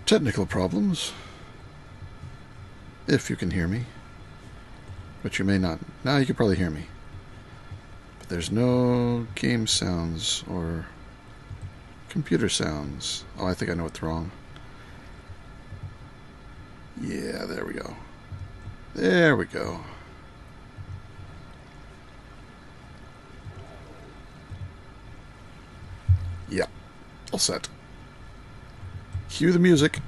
Technical problems. If you can hear me. But you may not. Now you can probably hear me. But there's no game sounds or computer sounds. Oh, I think I know what's wrong. Yeah, there we go. There we go. Yep. All set. Cue the music.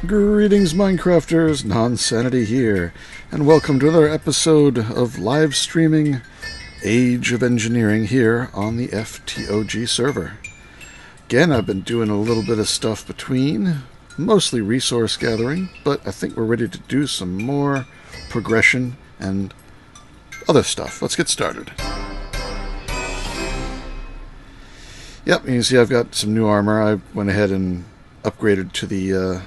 Greetings, Minecrafters. Nonsanity here, and welcome to another episode of live streaming Age of Engineering here on the FTOG server. Again, I've been doing a little bit of stuff between, mostly resource gathering, but I think we're ready to do some more progression and other stuff. Let's get started. Yep, you can see I've got some new armor. I went ahead and upgraded to the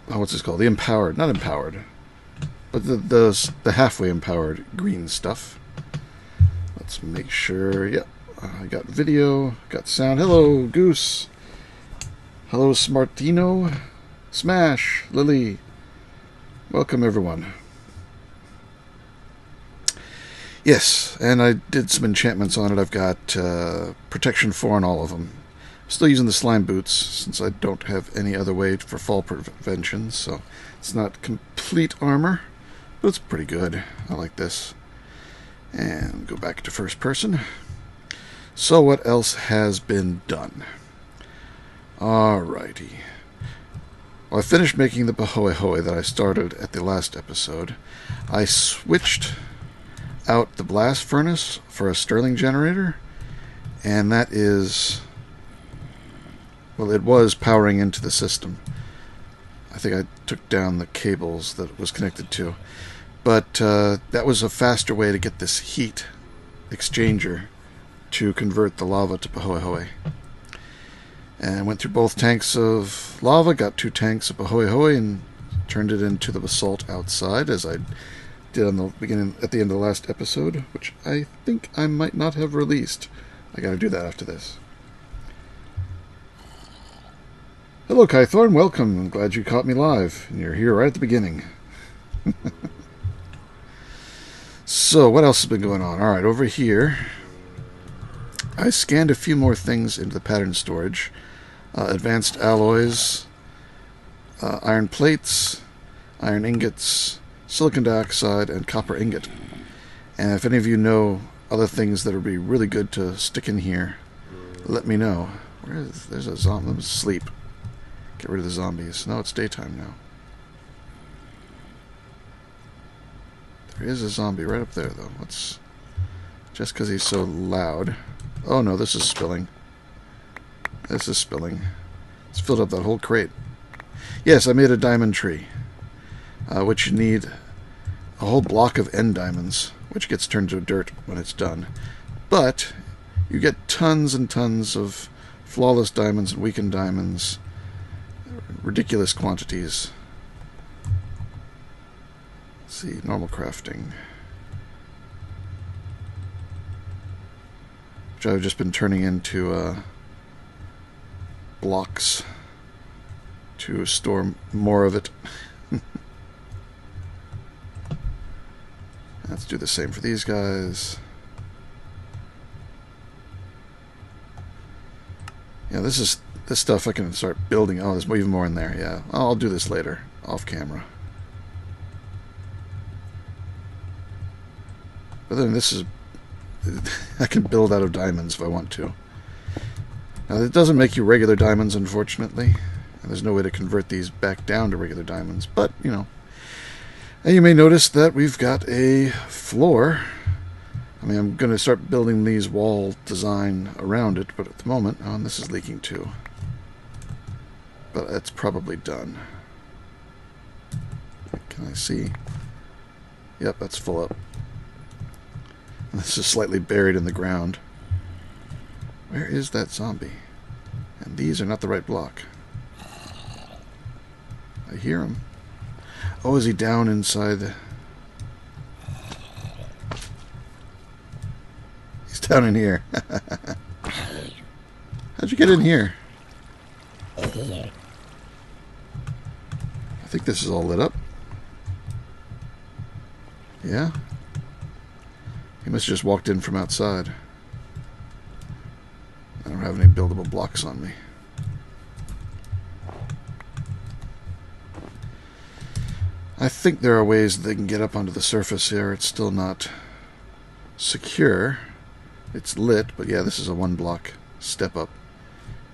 what's this called? The empowered, not empowered, but the halfway empowered green stuff. Let's make sure. Yep, I got video, got sound. Hello, Goose. Hello, Smartino. Smash, Lily. Welcome, everyone. Yes, and I did some enchantments on it. I've got protection 4 on all of them. I'm still using the slime boots since I don't have any other way for fall prevention, so it's not complete armor, but it's pretty good. I like this. And go back to first person. So what else has been done? Alrighty. Well, I finished making the Bahoehoe that I started at the last episode. I switched out the blast furnace for a Stirling generator, and that is, well, it was powering into the system. I think I took down the cables that it was connected to, but that was a faster way to get this heat exchanger to convert the lava to Bahoehoe. And went through both tanks of lava, got 2 tanks of Bahoehoe, and turned it into the basalt outside, as I did on the beginning, at the end of the last episode, which I think I might not have released. I gotta do that after this. Hello, Kythorn, welcome. I'm glad you caught me live, and you're here right at the beginning. So, what else has been going on? Alright, over here, I scanned a few more things into the pattern storage. Advanced alloys, iron plates, iron ingots, silicon dioxide, and copper ingot. And if any of you know other things that would be really good to stick in here, let me know. There's a zombie. Let me sleep. Get rid of the zombies. No, it's daytime now. There is a zombie right up there, though. Let's, just because he's so loud. Oh no, this is spilling. This is spilling. It's filled up that whole crate. Yes, I made a diamond tree, which you need a whole block of end diamonds, which gets turned to dirt when it's done. But you get tons and tons of flawless diamonds and weakened diamonds, ridiculous quantities. Let's see, normal crafting, which I've just been turning into blocks to store more of it. Let's do the same for these guys. Yeah, this stuff I can start building. Oh, there's even more in there. Yeah, I'll do this later, off camera. But then this is, I can build out of diamonds if I want to. Now, it doesn't make you regular diamonds, unfortunately. And there's no way to convert these back down to regular diamonds. But, you know. And you may notice that we've got a floor. I mean, I'm going to start building these wall design around it. But at the moment, oh, and this is leaking too. But it's probably done. Can I see? Yep, that's full up. And this is slightly buried in the ground. Where is that zombie? And these are not the right block. I hear him. Oh, is he down inside? down in here? How'd you get in here? I think this is all lit up. Yeah? He must have just walked in from outside. I don't have any buildable blocks on me. I think there are ways that they can get up onto the surface here. It's still not secure. It's lit, but yeah, this is a one block step up.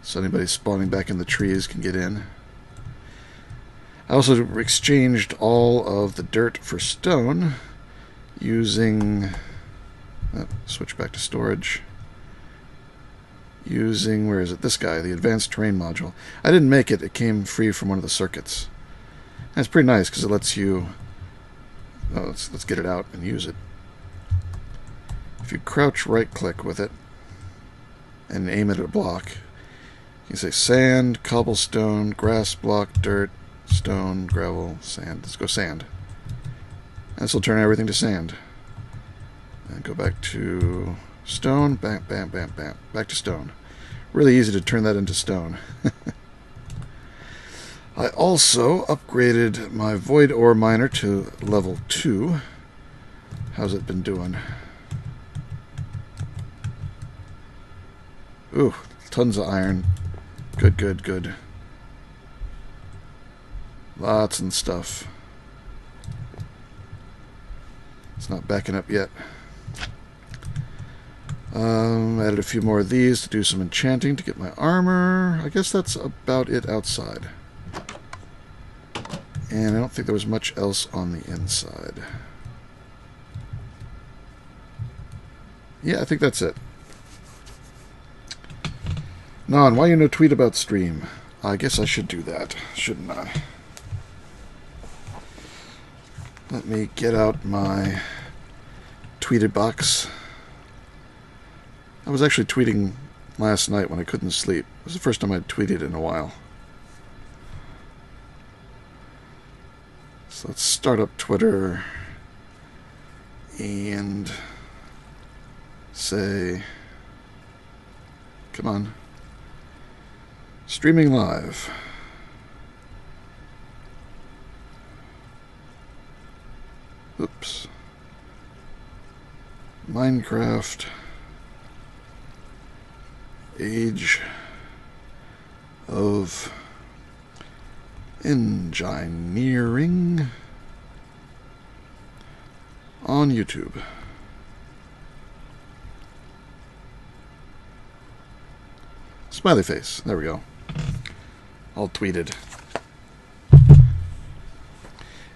So anybody spawning back in the trees can get in. I also exchanged all of the dirt for stone using... switch back to storage. Using, where is it? This guy, the Advanced Terrain Module. I didn't make it. It came free from one of the circuits. And it's pretty nice because it lets you... Oh, let's get it out and use it. If you crouch right-click with it and aim it at a block, you can say sand, cobblestone, grass block, dirt, stone, gravel, sand. Let's go sand. And this will turn everything to sand. And go back to stone, bam, bam, bam, bam. Back to stone. Really easy to turn that into stone. I also upgraded my Void Ore Miner to level 2. How's it been doing? Ooh, tons of iron. Good, good, good. Lots and stuff. It's not backing up yet. Added a few more of these to do some enchanting to get my armor. I guess that's about it outside. And I don't think there was much else on the inside. Yeah, I think that's it. Non, why you no tweet about stream? I guess I should do that, shouldn't I? Let me get out my tweeted box. I was actually tweeting last night when I couldn't sleep. It was the first time I'd tweeted in a while. So let's start up Twitter and say, come on, streaming live. Oops. Minecraft. Age of Engineering on YouTube. Smiley face. There we go. All tweeted.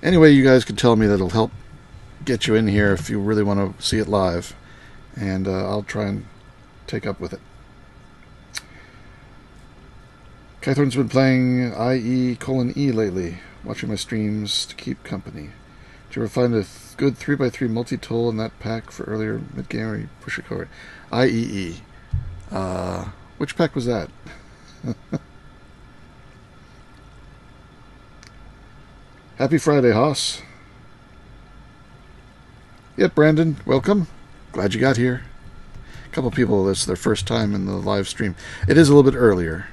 Anyway, you guys can tell me that'll help get you in here if you really want to see it live. And I'll try and take up with it. Kythorn's been playing IE:E lately, watching my streams to keep company. Did you ever find a good 3x3 multi-tool in that pack for earlier mid-game where you push it forward? IEE. Which pack was that? Happy Friday, Hoss. Yep, Brandon, welcome. Glad you got here. A couple people, this is their first time in the live stream. It is a little bit earlier.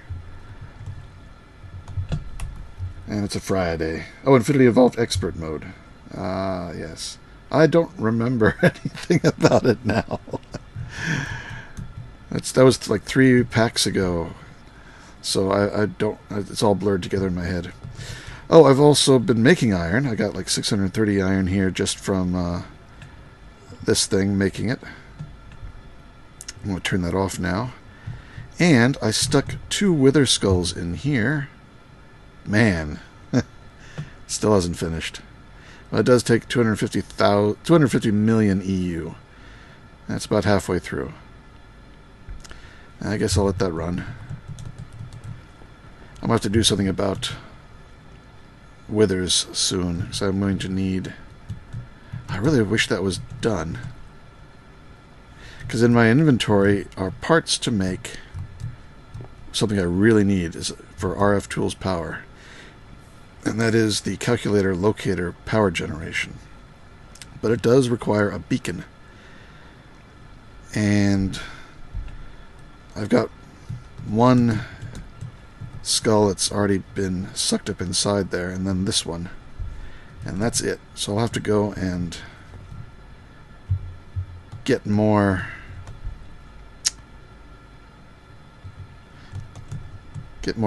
And it's a Friday. Oh, Infinity Evolved Expert Mode. Ah, yes. I don't remember anything about it now. That was like 3 packs ago. So I don't... It's all blurred together in my head. Oh, I've also been making iron. I got like 630 iron here just from this thing making it. I'm going to turn that off now. And I stuck 2 wither skulls in here. Man, still hasn't finished. Well, it does take 250 million EU. That's about halfway through. I guess I'll let that run. I'm going to have to do something about withers soon, so I'm going to need... I really wish that was done. Because in my inventory are parts to make something I really need is for RF Tools power. And that is the calculator locator power generation. But it does require a beacon. And I've got one skull that's already been sucked up inside there, and then this one. And that's it. So I'll have to go and get more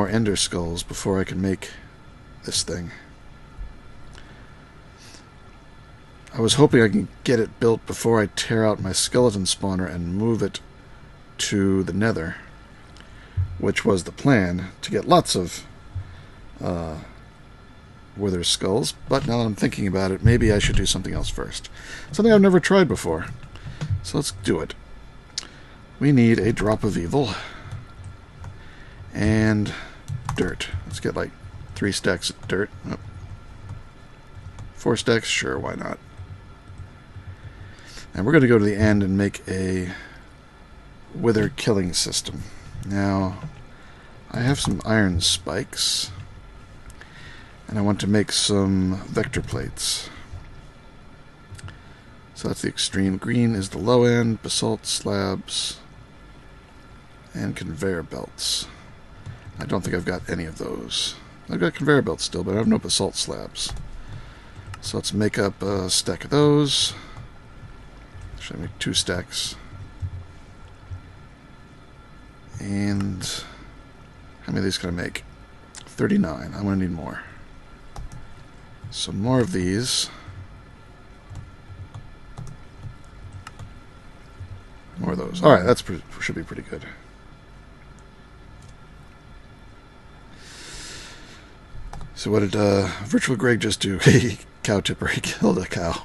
ender skulls before I can make this thing. I was hoping I can get it built before I tear out my skeleton spawner and move it to the nether, which was the plan, to get lots of wither skulls. But now that I'm thinking about it, maybe I should do something else first. Something I've never tried before. So let's do it. We need a drop of evil and dirt. Let's get like 3 stacks of dirt. Oh. 4 stacks? Sure, why not? And we're going to go to the end and make a wither killing system. Now, I have some iron spikes, and I want to make some vector plates. So that's the extreme. Green is the low end, basalt slabs, and conveyor belts. I don't think I've got any of those. I've got conveyor belts still, but I have no basalt slabs. So let's make up a stack of those. Should I make 2 stacks? And how many of these can I make? 39. I'm going to need more. So more of these. More of those. Alright, that should be pretty good. So what did Virtual Greg just do? Cow tipper. He killed a cow.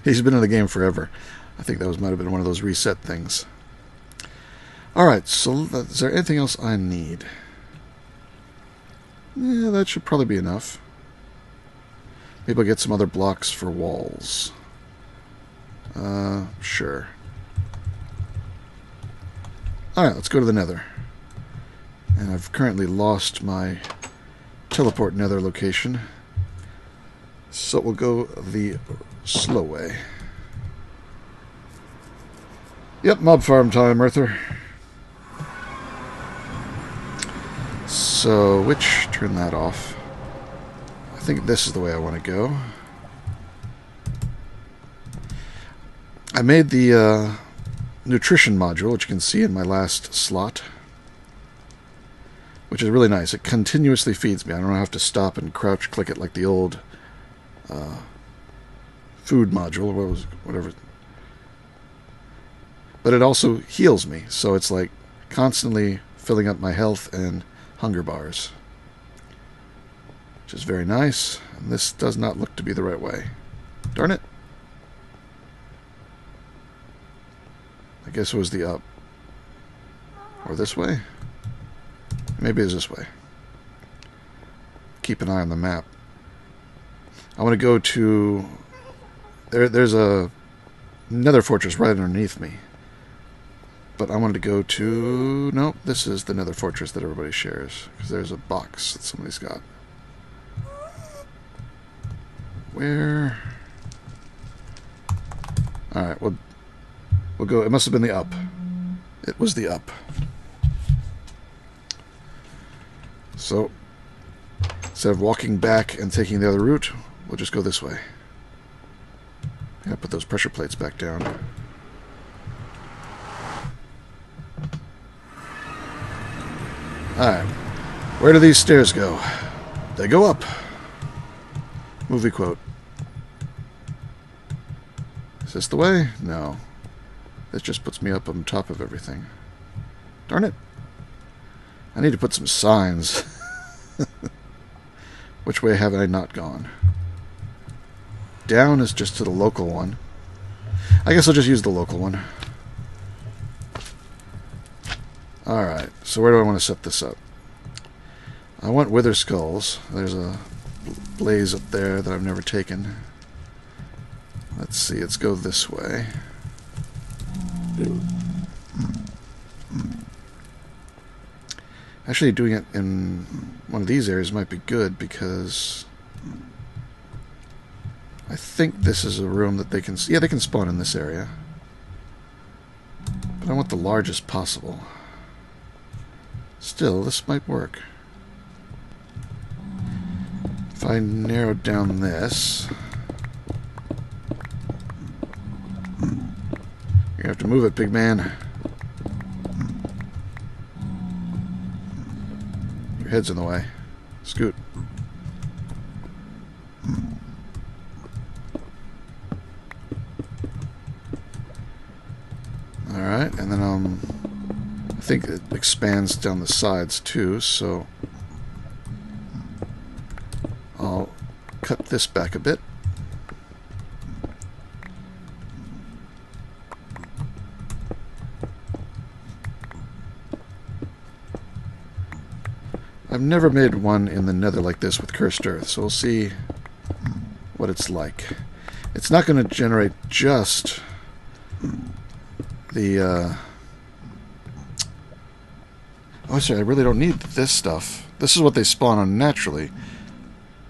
He's been in the game forever. I think that might have been one of those reset things. Alright, so is there anything else I need? Yeah, that should probably be enough. Maybe I'll get some other blocks for walls. Sure. Alright, let's go to the nether. And I've currently lost my teleport nether location. So we'll go the slow way. Yep, mob farm time, Earther. So, turn that off. I think this is the way I want to go. I made the nutrition module, which you can see in my last slot, which is really nice. It continuously feeds me. I don't have to stop and crouch click it like the old food module, or whatever. But it also heals me, so it's like constantly filling up my health and hunger bars, which is very nice. And this does not look to be the right way. Darn it. I guess it was the up. Or this way? Maybe it's this way. Keep an eye on the map. I want to go to... There's a nether fortress right underneath me. But I wanted to go to... Nope, this is the nether fortress that everybody shares. Because there's a box that somebody's got. Where... Alright, we'll go... It must have been the up. It was the up. So, instead of walking back and taking the other route, we'll just go this way. I gotta put those pressure plates back down. Alright. Where do these stairs go? They go up. Movie quote. Is this the way? No. This just puts me up on top of everything. Darn it. I need to put some signs. Which way have I not gone? Down is just to the local one. I guess I'll just use the local one. Alright, so where do I want to set this up? I want wither skulls. There's a blaze up there that I've never taken. Let's see, let's go this way. Actually, doing it in one of these areas might be good, because I think this is a room that they can... Yeah, they can spawn in this area. But I want the largest possible. Still, this might work. If I narrow down this... You're gonna have to move it, big man. Your head's in the way. Scoot. Alright, and then I think it expands down the sides too, so I'll cut this back a bit. I've never made one in the Nether like this with Cursed Earth, so we'll see what it's like. It's not going to generate just the... Oh, sorry, I really don't need this stuff. This is what they spawn on naturally.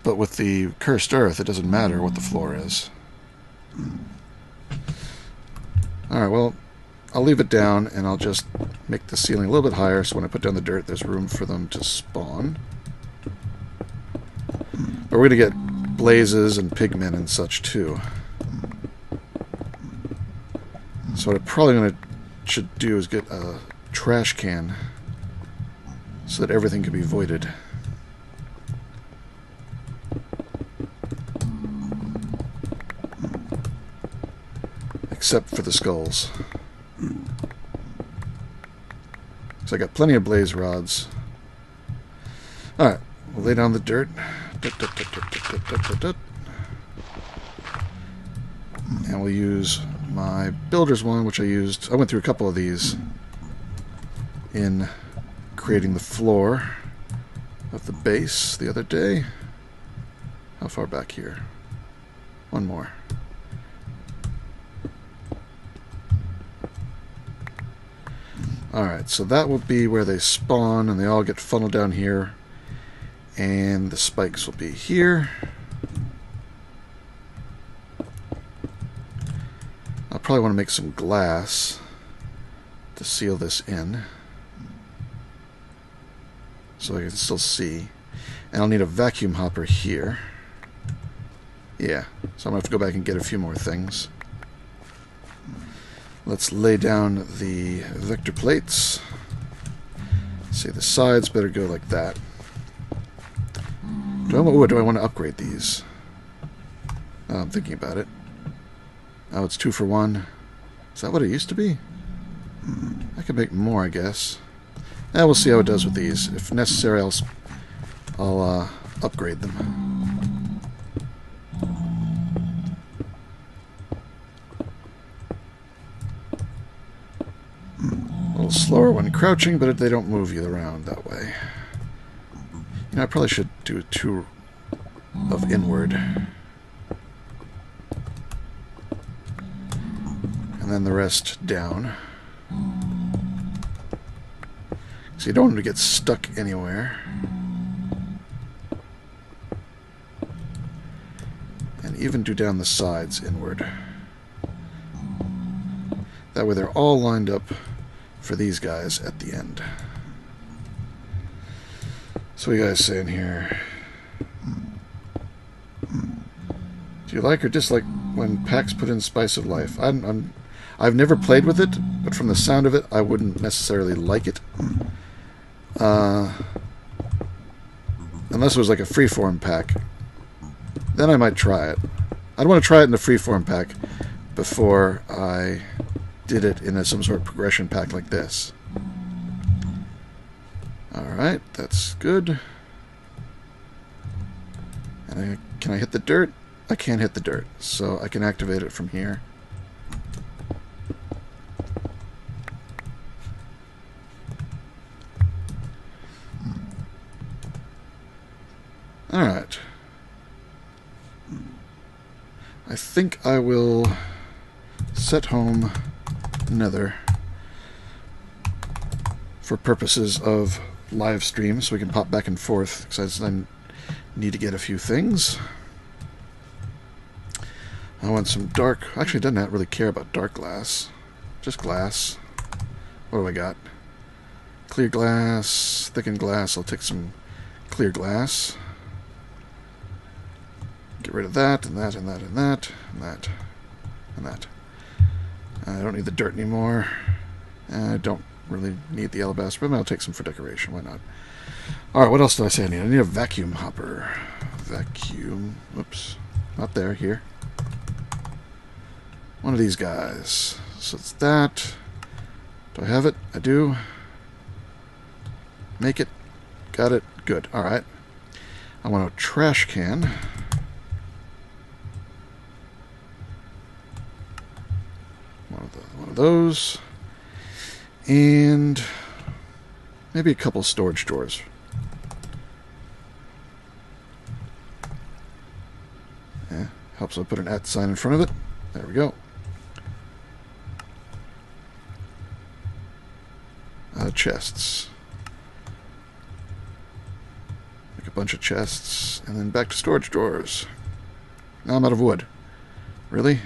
But with the Cursed Earth, it doesn't matter what the floor is. Alright, well, I'll leave it down, and I'll just make the ceiling a little bit higher, so when I put down the dirt, there's room for them to spawn. But we're going to get blazes and pigmen and such, too. So what I probably should do is get a trash can, so that everything can be voided. Except for the skulls. So I got plenty of blaze rods. Alright, we'll lay down the dirt. And we'll use my builder's one, which I went through a couple of these in creating the floor of the base the other day. How far back here? One more. Alright, so that will be where they spawn, and they all get funneled down here. And the spikes will be here. I'll probably want to make some glass to seal this in, so I can still see. And I'll need a vacuum hopper here. Yeah, so I'm going to have to go back and get a few more things. Let's lay down the vector plates. See, the sides better go like that. Do I want to upgrade these? I'm thinking about it. Oh, it's 2 for 1. Is that what it used to be? I could make more, I guess. We'll see how it does with these. If necessary, I'll upgrade them. A little slower when crouching, but they don't move you around that way. You know, I probably should do 2 of inward. And then the rest down. So you don't want them to get stuck anywhere. And even do down the sides inward. That way they're all lined up for these guys at the end. So what are you guys saying here? Do you like or dislike when packs put in Spice of Life? I've never played with it, but from the sound of it, I wouldn't necessarily like it. Unless it was like a freeform pack. Then I might try it. I'd want to try it in a freeform pack before I did it in some sort of progression pack like this. Alright, that's good. And can I hit the dirt? I can't hit the dirt, so I can activate it from here. Alright. I think I will set home Nether for purposes of live stream, so we can pop back and forth, because I need to get a few things. I want some dark... Actually, I don't really care about dark glass. Just glass. What do I got? Clear glass, thickened glass. I'll take some clear glass. Get rid of that, and that, and that, and that, and that, and that. I don't need the dirt anymore. I don't really need the alabaster, but I'll take some for decoration. Why not? Alright, what else do I say I need? I need a vacuum hopper. Vacuum. Whoops. Not there. Here. One of these guys. So it's that. Do I have it? I do. Make it. Got it. Good. Alright. I want a trash can. One of those. And maybe a couple storage drawers. Yeah, helps I put an @ sign in front of it. There we go. Chests. Make a bunch of chests, and then back to storage drawers. Now I'm out of wood. Really?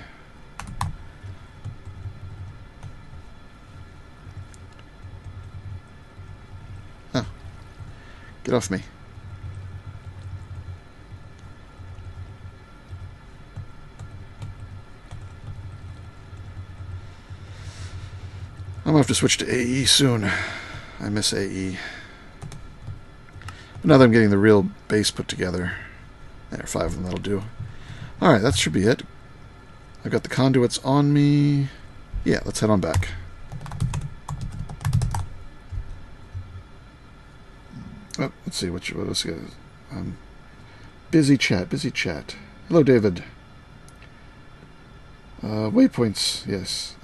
Huh. Get off me. I'm going to have to switch to AE soon. I miss AE. But now that I'm getting the real base put together. There, 5 of them, that'll do. Alright, that should be it. I've got the conduits on me. Yeah, let's head on back. Oh, let's see, what else you got? Busy chat, busy chat. Hello, David. Waypoints, yes.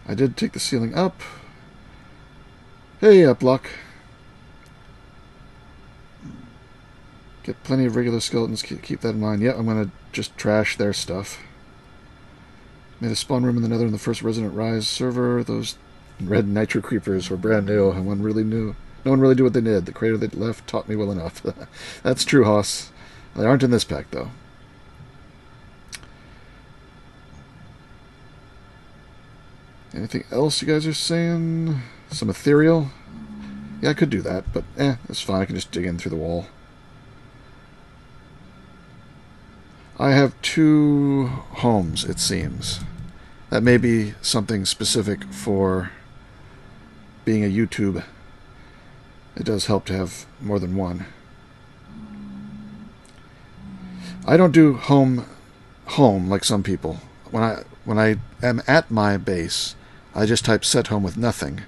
I did take the ceiling up. Hey, Uplock. Get plenty of regular skeletons. Keep that in mind. Yeah, I'm going to just trash their stuff. Made a spawn room in the Nether in the first Resident Rise server. Those red nitro creepers were brand new. No one really knew what they did. The crater they left taught me well enough. That's true, Hoss. They aren't in this pack, though. Anything else you guys are saying? Some ethereal? Yeah, I could do that, but that's fine. I can just dig in through the wall. I have 2 homes, it seems. That may be something specific for being a YouTube. It does help to have more than one. I don't do home like some people. When I am at my base, I just type set home with nothing,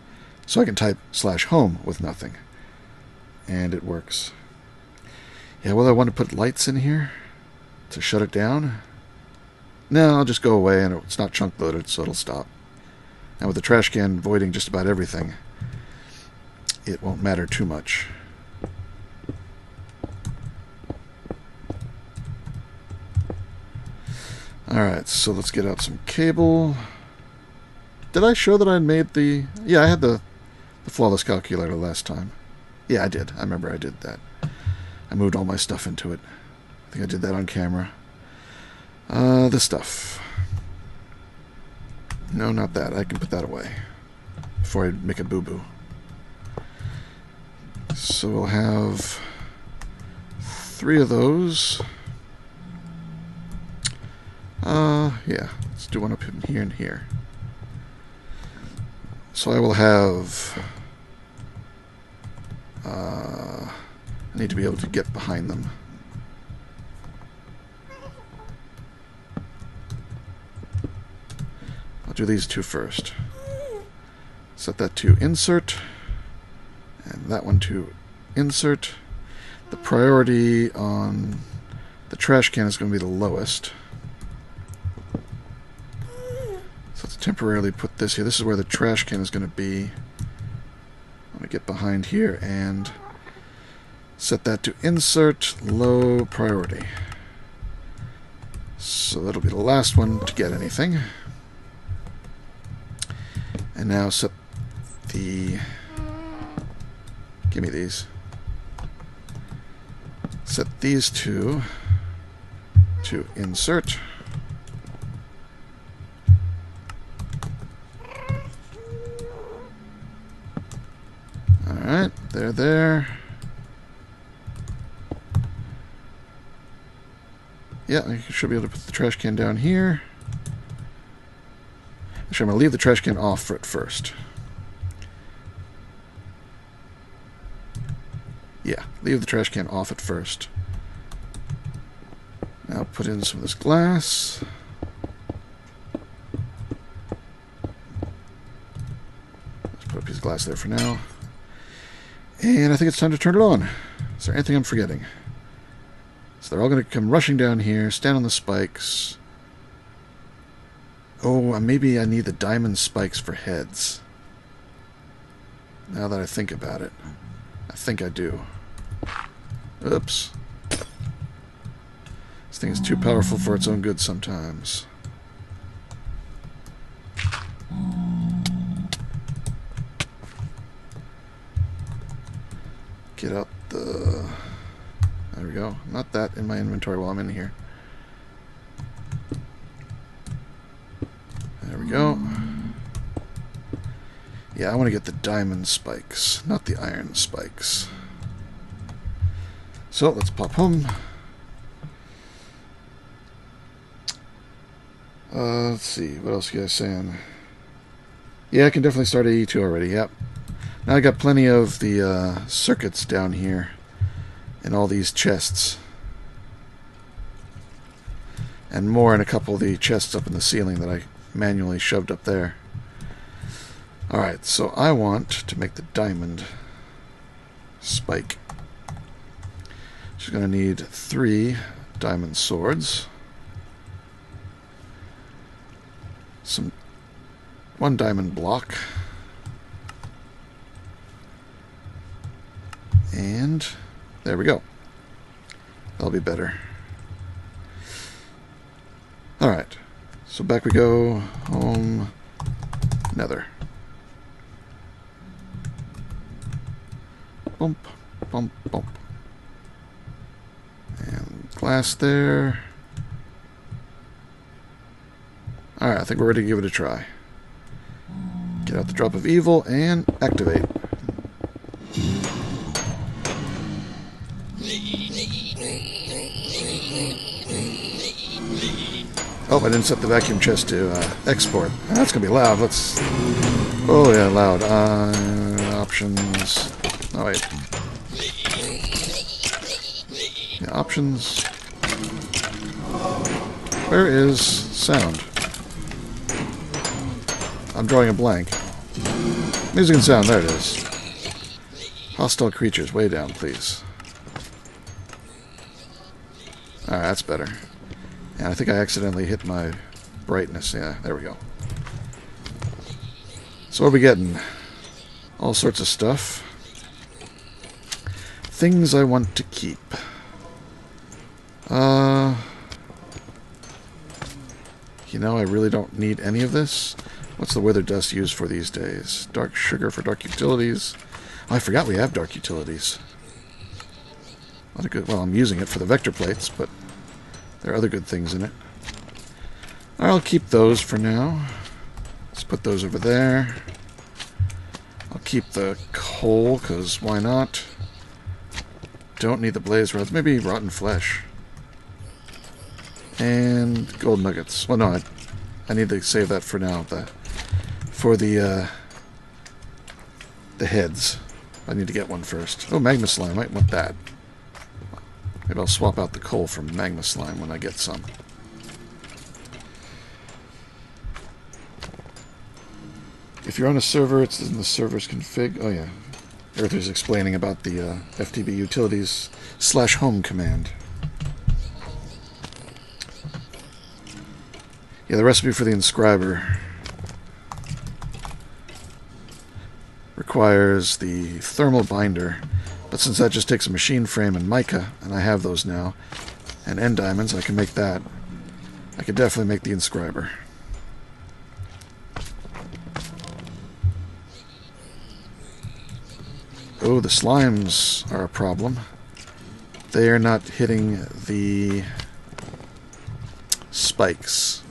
so I can type /home with nothing, and it works. Yeah, well, I want to put lights in here to shut it down. No, I'll just go away, and it's not chunk loaded, so it'll stop. Now with the trash can voiding just about everything, it won't matter too much. Alright, so let's get out some cable. Did I show that I made the... Yeah, I had the flawless calculator last time. Yeah, I did. I remember I did that. I moved all my stuff into it. I think I did that on camera. This stuff. No, not that. I can put that away before I make a boo-boo. So we'll have 3 of those. Yeah, let's do one up in here and here. So I will have... I need to be able to get behind them. I'll do these 2 first. Set that to insert, and that one to insert. The priority on the trash can is going to be the lowest. So let's temporarily put this here. This is where the trash can is going to be. I'm going to get behind here and set that to insert, low priority. So that'll be the last one to get anything. And now set the... Give me these. Set these 2 to insert. Alright, there. Yeah, I should be able to put the trash can down here. Actually, I'm going to leave the trash can off for it first. Yeah, leave the trash can off at first. Now put in some of this glass. Let's put a piece of glass there for now. And I think it's time to turn it on. Is there anything I'm forgetting? So they're all going to come rushing down here, stand on the spikes. Oh, maybe I need the diamond spikes for heads. Now that I think about it. I think I do. Oops. This thing is too powerful for its own good sometimes. Get out the... There we go. Not that in my inventory while I'm in here. There we go. Yeah, I want to get the diamond spikes, not the iron spikes. So, let's pop home. Let's see, what else are you guys saying? Yeah, I can definitely start at E2 already, yep. Now I got plenty of the circuits down here in all these chests. And more in a couple of the chests up in the ceiling that I manually shoved up there. Alright, so I want to make the diamond spike. She's going to need 3 diamond swords. 1 diamond block. And there we go. That'll be better. Alright, so back we go. Home, nether. Bump, bump, bump. And glass there. Alright, I think we're ready to give it a try. Get out the drop of evil and activate. Oh, I didn't set the vacuum chest to export. That's going to be loud. Let's... Oh, yeah, loud. Options... Oh, wait. Yeah, options... Where is sound? I'm drawing a blank. Music and sound, there it is. Hostile creatures, way down, please. Alright, that's better. And I think I accidentally hit my brightness. Yeah, there we go. So what are we getting? All sorts of stuff. Things I want to keep. You know, I really don't need any of this. What's the wither dust used for these days? Dark sugar for dark utilities. Oh, I forgot we have dark utilities. Not a good, well, I'm using it for the vector plates, but there are other good things in it. I'll keep those for now. Let's put those over there. I'll keep the coal, because why not? Don't need the blaze rods. Maybe rotten flesh. And gold nuggets. Well, no, I need to save that for now. For the heads. I need to get one first. Oh, magma slime. I might want that. Maybe I'll swap out the coal for magma slime when I get some. If you're on a server, it's in the server's config. Oh, yeah. Earther's explaining about the FTB utilities /home command. Yeah, the recipe for the inscriber requires the thermal binder, but since that just takes a machine frame and mica, and I have those now, and end diamonds, I can make that. I could definitely make the inscriber. Oh, the slimes are a problem. They are not hitting the spikes.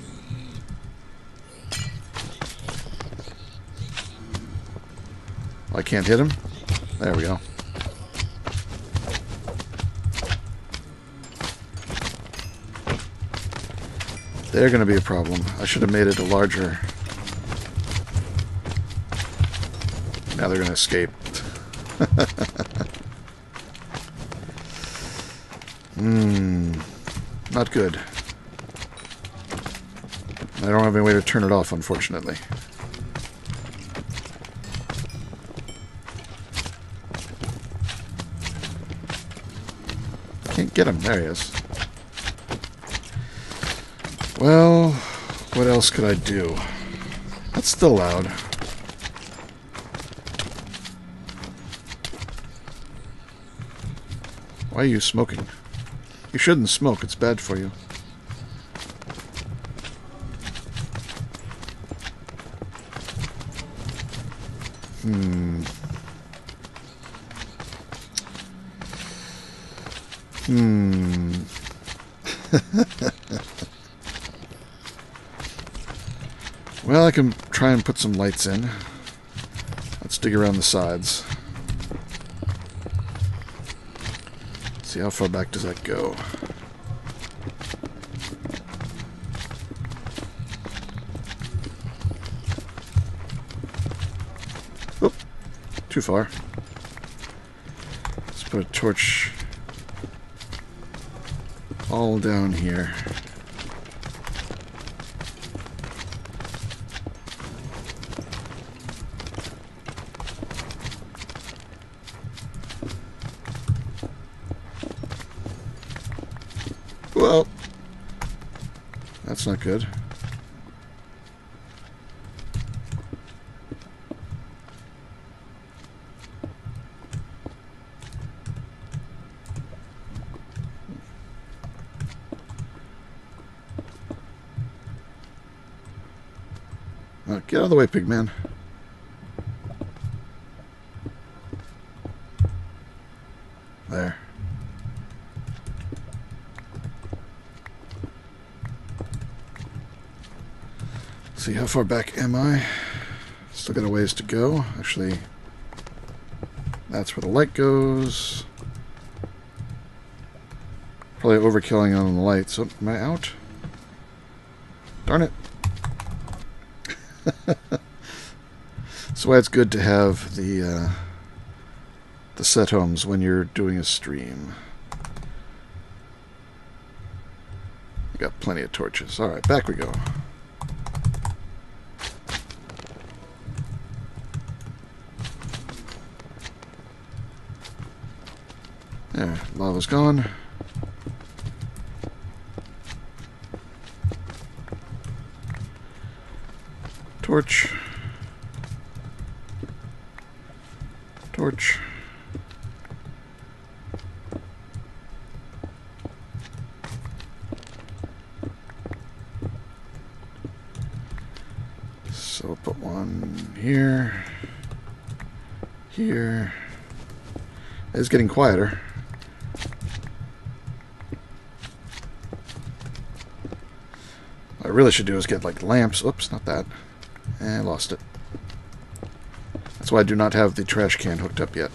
I can't hit him. There we go. They're going to be a problem. I should have made it a larger. Now they're going to escape. Not good. I don't have any way to turn it off, unfortunately. Can't get him. There he is. Well, what else could I do? That's still loud. Why are you smoking? You shouldn't smoke. It's bad for you. Well, I can try and put some lights in. Let's dig around the sides. See how far back does that go. Oh, too far. Let's put a torch all down here. Well, that's not good. Get out of the way, pigman. There. See, how far back am I? Still got a ways to go. Actually, that's where the light goes. Probably overkilling on the lights. Oh, am I out? Darn it. That's why it's good to have the set homes when you're doing a stream. You got plenty of torches. Alright, back we go. There, lava's gone. Torch. Torch. So we'll put one here. Here. It's getting quieter. What I really should do is get like lamps. Oops, not that. I lost it. That's why I do not have the trash can hooked up yet.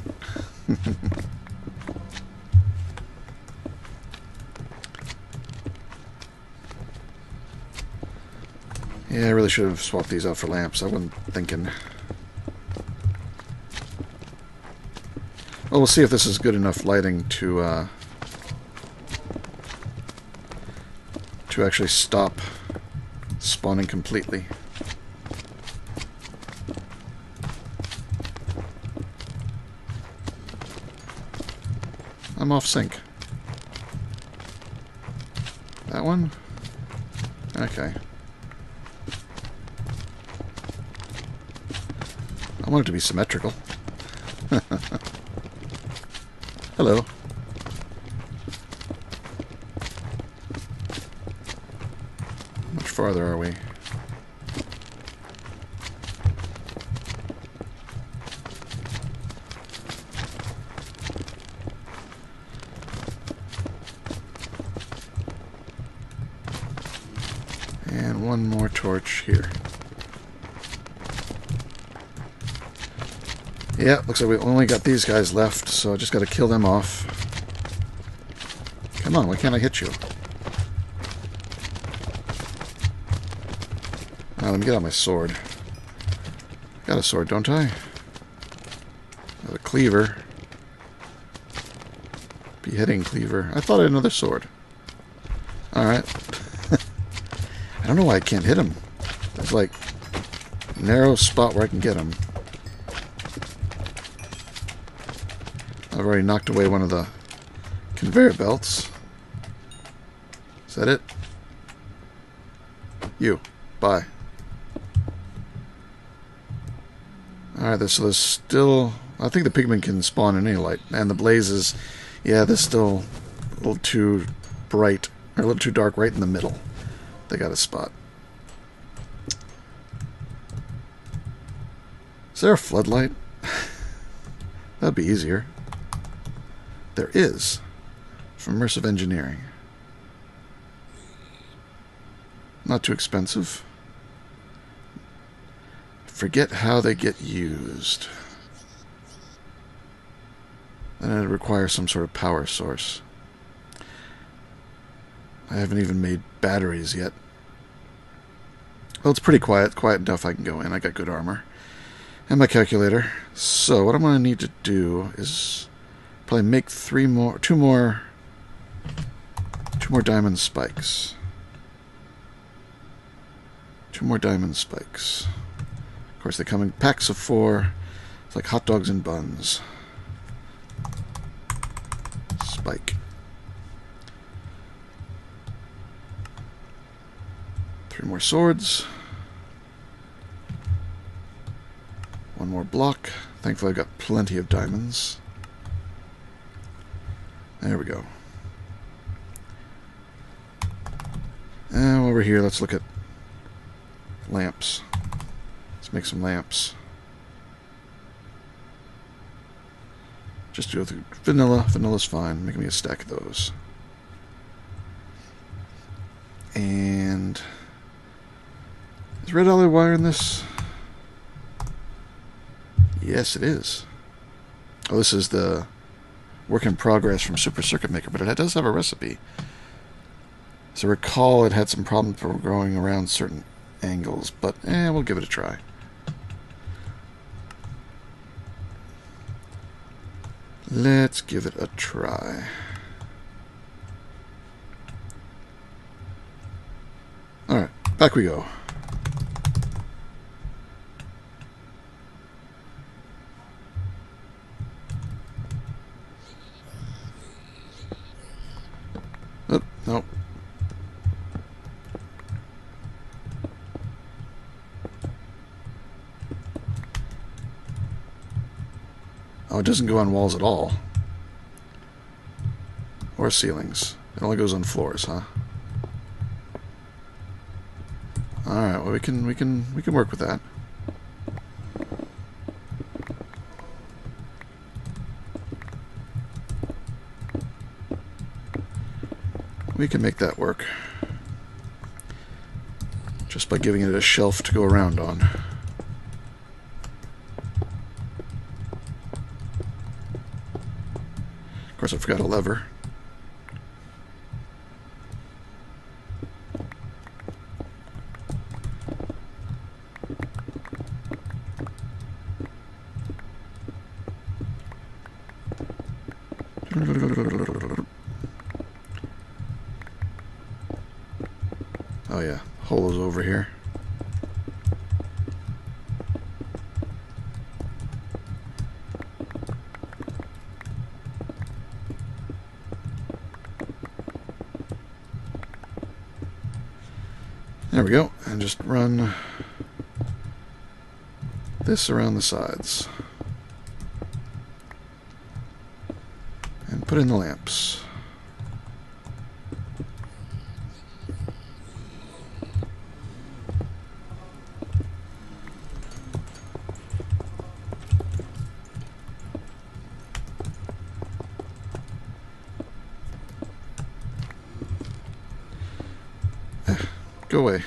Yeah, I really should have swapped these out for lamps. I wasn't thinking. Well, we'll see if this is good enough lighting to actually stop spawning completely. I'm off sync. That one? Okay. I want it to be symmetrical. Hello. How much farther are we? And one more torch here. Yeah, looks like we only got these guys left, so I just got to kill them off. Come on, why can't I hit you? Now, let me get out my sword. Got a sword, don't I? Got a cleaver. Beheading cleaver. I thought I had another sword. Alright. I don't know why I can't hit him. There's like a narrow spot where I can get him. I've already knocked away one of the conveyor belts. Is that it? You. Bye. Alright, so there's still... I think the pigment can spawn in any light. And the blazes... Yeah, they're still a little too bright. Or a little too dark right in the middle. They got a spot. Is there a floodlight? That'd be easier. There is. From Immersive Engineering. Not too expensive. Forget how they get used. And it requires some sort of power source. I haven't even made batteries yet. Well, it's pretty quiet. Quiet enough I can go in. I got good armor. And my calculator. So what I'm going to need to do is probably make two more diamond spikes. 2 more diamond spikes. Of course, they come in packs of 4. It's like hot dogs and buns. Spike. 3 more swords. 1 more block. Thankfully, I've got plenty of diamonds. There we go. And over here, let's look at lamps. Let's make some lamps. Just go through vanilla. Vanilla's fine. Make me a stack of those. And is red alloy wire in this? Yes, it is. Oh, this is the work in progress from Super Circuit Maker, but it does have a recipe. So recall it had some problems for growing around certain angles, but we'll give it a try. Let's give it a try. Alright, back we go. Oh, no. Oh, it doesn't go on walls at all. Or ceilings. It only goes on floors, huh? Alright, well we can work with that. We can make that work. Just by giving it a shelf to go around on. Of course, I forgot a lever. Oh yeah, hole is over here. There we go, and just run this around the sides. And put in the lamps. Go away.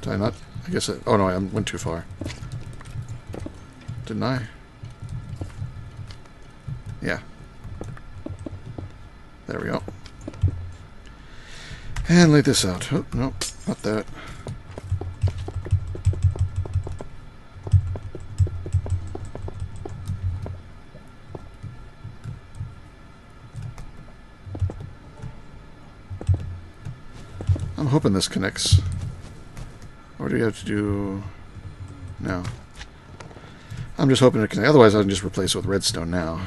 Did I not? I guess oh no, I went too far. Didn't I? Yeah. There we go. And lay this out. Oh, nope, not that. I'm hoping this connects. Or do we have to do... No. I'm just hoping it connects. Otherwise, I can just replace it with redstone now.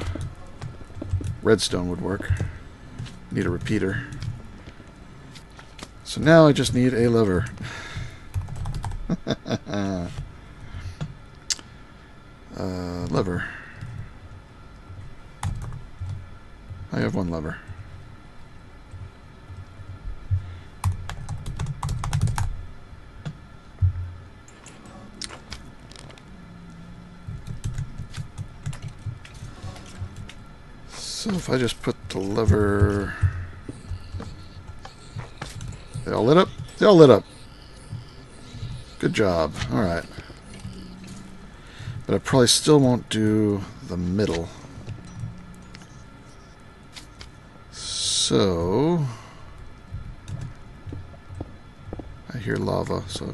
Redstone would work. Need a repeater. So now I just need a lever. Lever. I have one lever. So if I just put the lever... They all lit up? They all lit up. Good job. Alright. But I probably still won't do the middle. So... I hear lava, so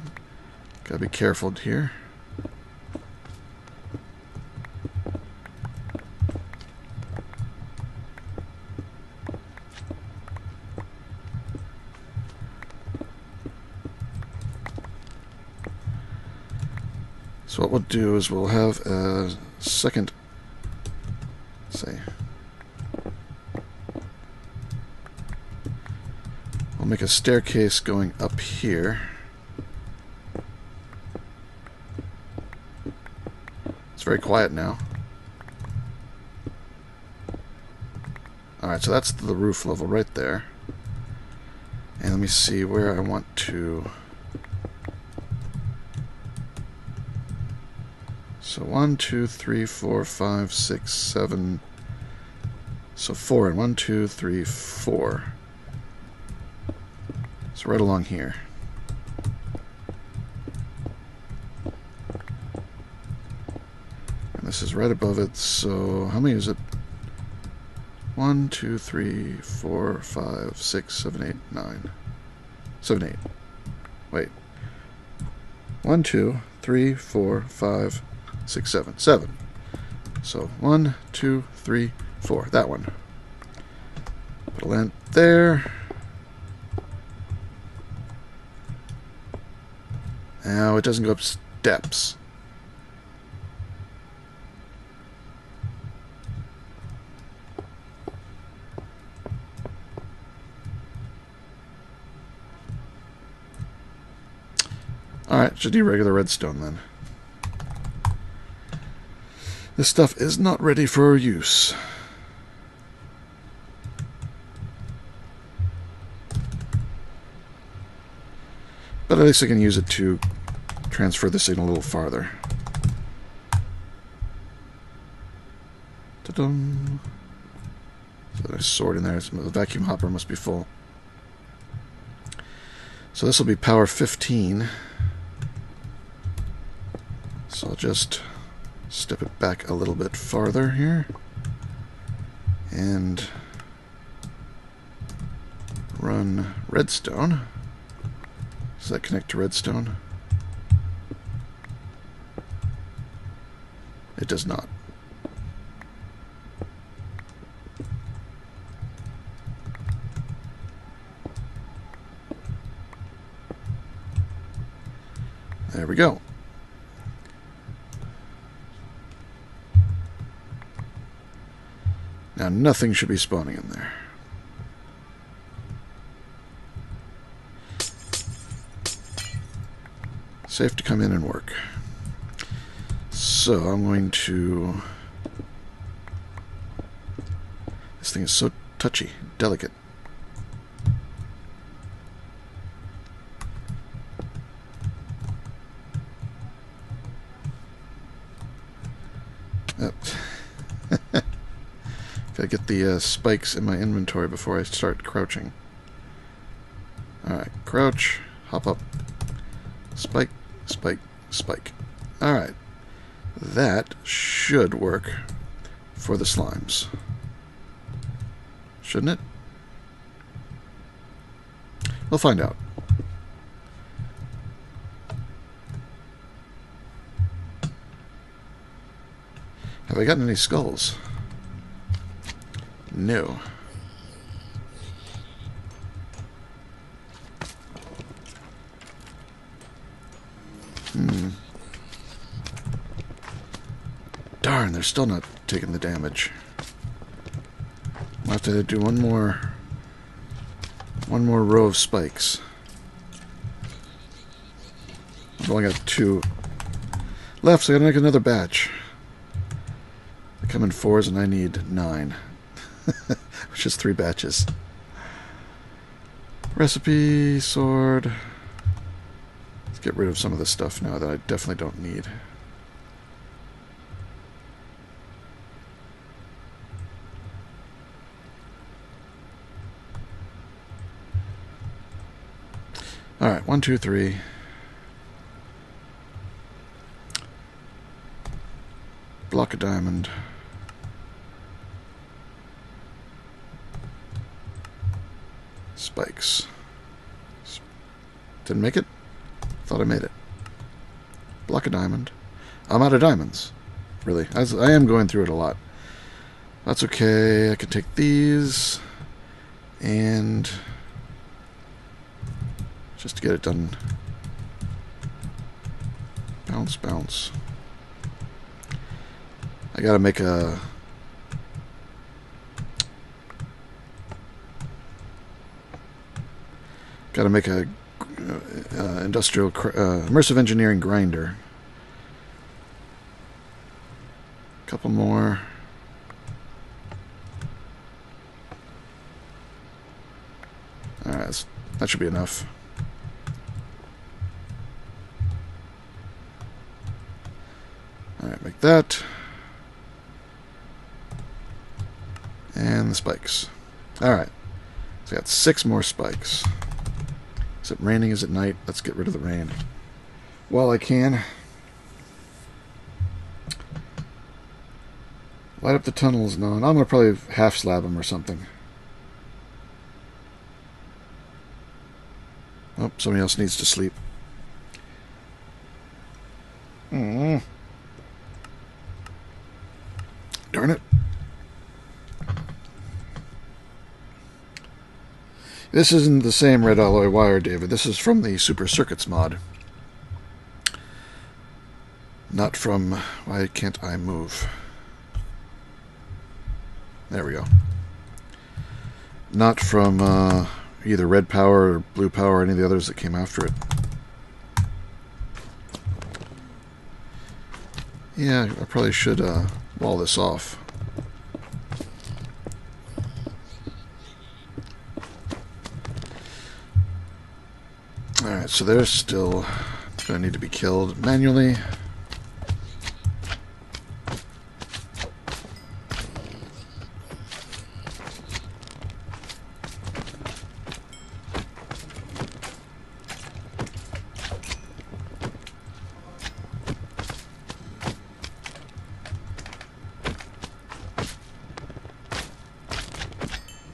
gotta be careful here. So what we'll do is we'll have a second, say, we'll make a staircase going up here. It's very quiet now. Alright, so that's the roof level right there. And let me see where I want to... So 1, 2, 3, 4, 5, 6, 7. So 4 and 1, 2, 3, 4. So right along here. And this is right above it. So how many is it? 1, 2, 3, 4, 5, 6, 7, 8, 9. 7, 8. Wait. 1, 2, 3, 4, 5, 6, 7. 7. So 1, 2, 3, 4. That one. Put a lamp there. Now it doesn't go up steps. Alright, should do regular redstone then. This stuff is not ready for use. But at least I can use it to transfer the signal a little farther. Ta-dum! So there's a sword in there. The vacuum hopper must be full. So this will be power 15. So I'll just step it back a little bit farther here. And run redstone. Does that connect to redstone? It does not. There we go. Now nothing should be spawning in there. Safe to come in and work. So I'm going to... This thing is so touchy, delicate. Gotta get the spikes in my inventory before I start crouching. Alright, crouch, hop up, Spike, spike, spike. Alright. That should work for the slimes. Shouldn't it? We'll find out. Have I gotten any skulls? No. Darn, they're still not taking the damage. I'll have to do one more row of spikes. I've only got 2 left, so I gotta make another batch. They come in 4s and I need 9. Which is 3 batches. Recipe, sword. Let's get rid of some of this stuff now that I definitely don't need. Alright, 1, 2, 3. Block of diamond. Spikes. Didn't make it? Thought I made it. Block of diamond. I'm out of diamonds. Really. I am going through it a lot. That's okay. I can take these. And just to get it done. Bounce, bounce. I gotta make a... Gotta make a industrial immersive engineering grinder. Couple more. Alright, that should be enough. Alright, make that. And the spikes. Alright. So I got 6 more spikes. Is it raining? Is it night? Let's get rid of the rain while I can. Light up the tunnels. No, I'm going to probably half slab them or something. Oh, somebody else needs to sleep. Darn it. This isn't the same red alloy wire, David. This is from the Super Circuits mod. Not from... Why can't I move? There we go. Not from either red power or blue power or any of the others that came after it. Yeah, I probably should wall this off. Alright, so they're still going to need to be killed manually.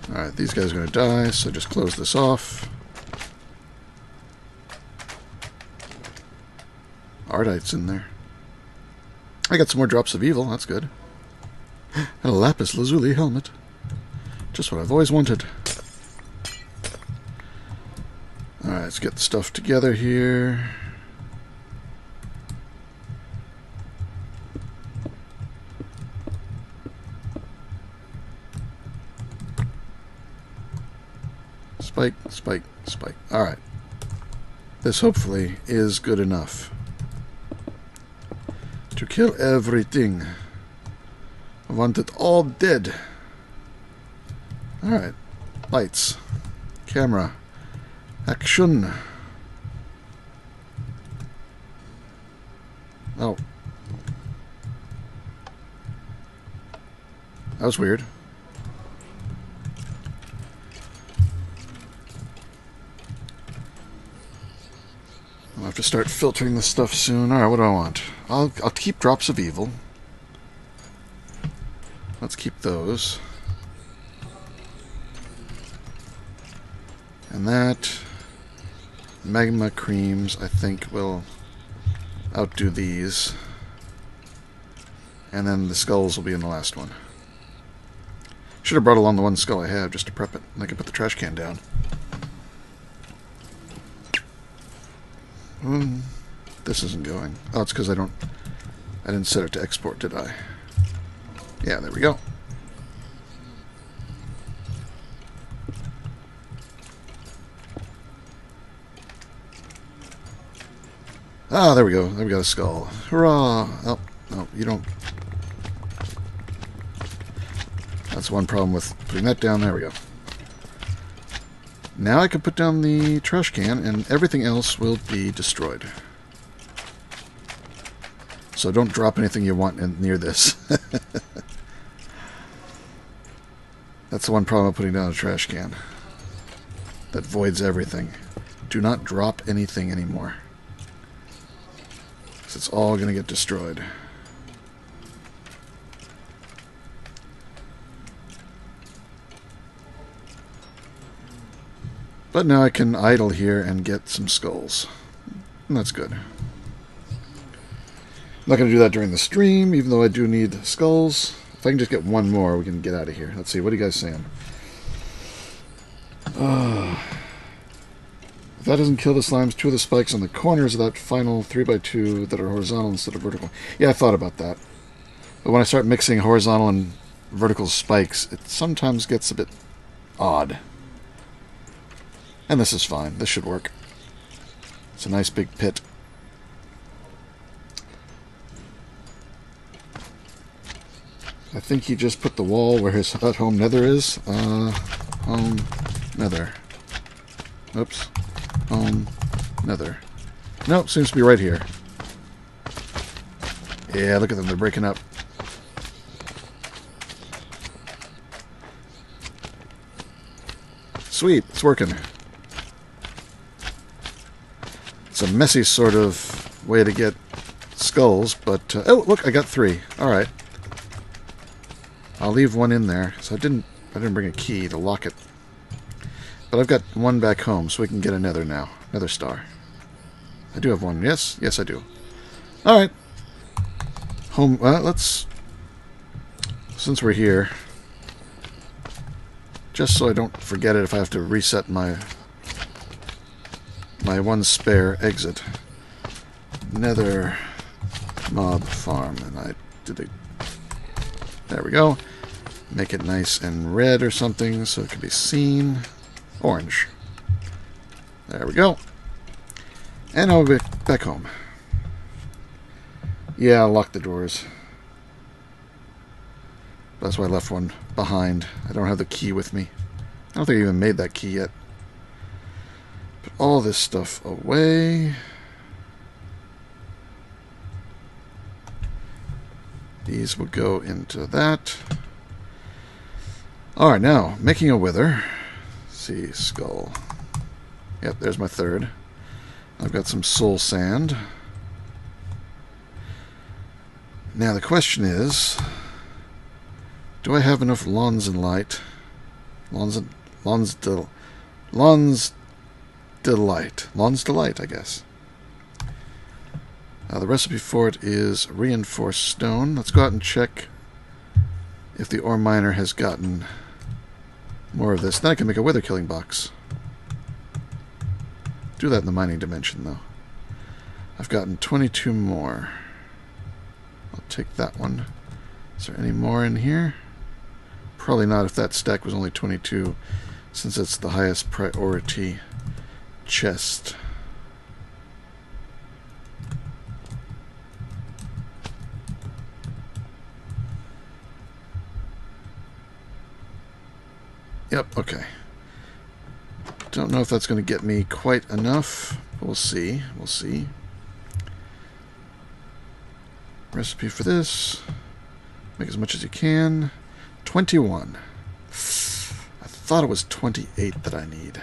Alright, these guys are going to die, so just close this off. Ardites in there. I got some more drops of evil, that's good. And a lapis lazuli helmet. Just what I've always wanted. Alright, let's get the stuff together here. Spike, spike, spike. Alright. This hopefully is good enough to kill everything. I want it all dead. Alright. Lights. Camera. Action. Oh. That was weird. have to start filtering this stuff soon. Alright, what do I want? I'll keep Drops of Evil. Let's keep those. And that. Magma Creams, I think, will outdo these. And then the skulls will be in the last one. Should have brought along the one skull I have just to prep it. And I can put the trash can down. This isn't going. Oh, it's because I didn't set it to export, did I? Yeah, there we go. Ah, there we go. There we got a skull. Hurrah! Oh, no, you don't. That's one problem with putting that down. There we go. Now I can put down the trash can, and everything else will be destroyed. So don't drop anything you want near this. That's the one problem with putting down a trash can. That voids everything. Do not drop anything anymore. Because it's all going to get destroyed. But now I can idle here and get some skulls. And that's good. I'm not going to do that during the stream, even though I do need skulls. If I can just get one more, we can get out of here. Let's see, what are you guys saying? If that doesn't kill the slimes, 2 of the spikes on the corners of that final 3x2 that are horizontal instead of vertical. Yeah, I thought about that. But when I start mixing horizontal and vertical spikes, it sometimes gets a bit odd. And this is fine. This should work. It's a nice big pit. I think he just put the wall where his home nether is. Home nether. Oops. Home nether. Nope, seems to be right here. Yeah, look at them. They're breaking up. Sweet. It's working. It's a messy sort of way to get skulls, but... oh, look, I got 3. Alright. I'll leave one in there. So I didn't bring a key to lock it. But I've got one back home, so we can get another now. Another star. I do have one. Yes? Yes, I do. Alright. Home... let's... Since we're here... Just so I don't forget it if I have to reset my one spare exit. Nether mob farm. And I did it. There we go. Make it nice and red or something so it can be seen. Orange. There we go. And I'll be back home. Yeah, I'll lock the doors. That's why I left one behind. I don't have the key with me. I don't think I even made that key yet. Put all this stuff away. These will go into that. Alright, now, making a wither. Let's see, skull. Yep, there's my 3rd. I've got some soul sand. Now the question is... Do I have enough Lawns and Light? Lawns Delight, I guess. The recipe for it is reinforced stone. Let's go out and check if the ore miner has gotten more of this. Then I can make a wither killing box. Do that in the mining dimension, though. I've gotten 22 more. I'll take that one. Is there any more in here? Probably not if that stack was only 22, since it's the highest priority chest. Yep, okay. Don't know if that's going to get me quite enough. We'll see. We'll see. Recipe for this. Make as much as you can. 21. I thought it was 28 that I need.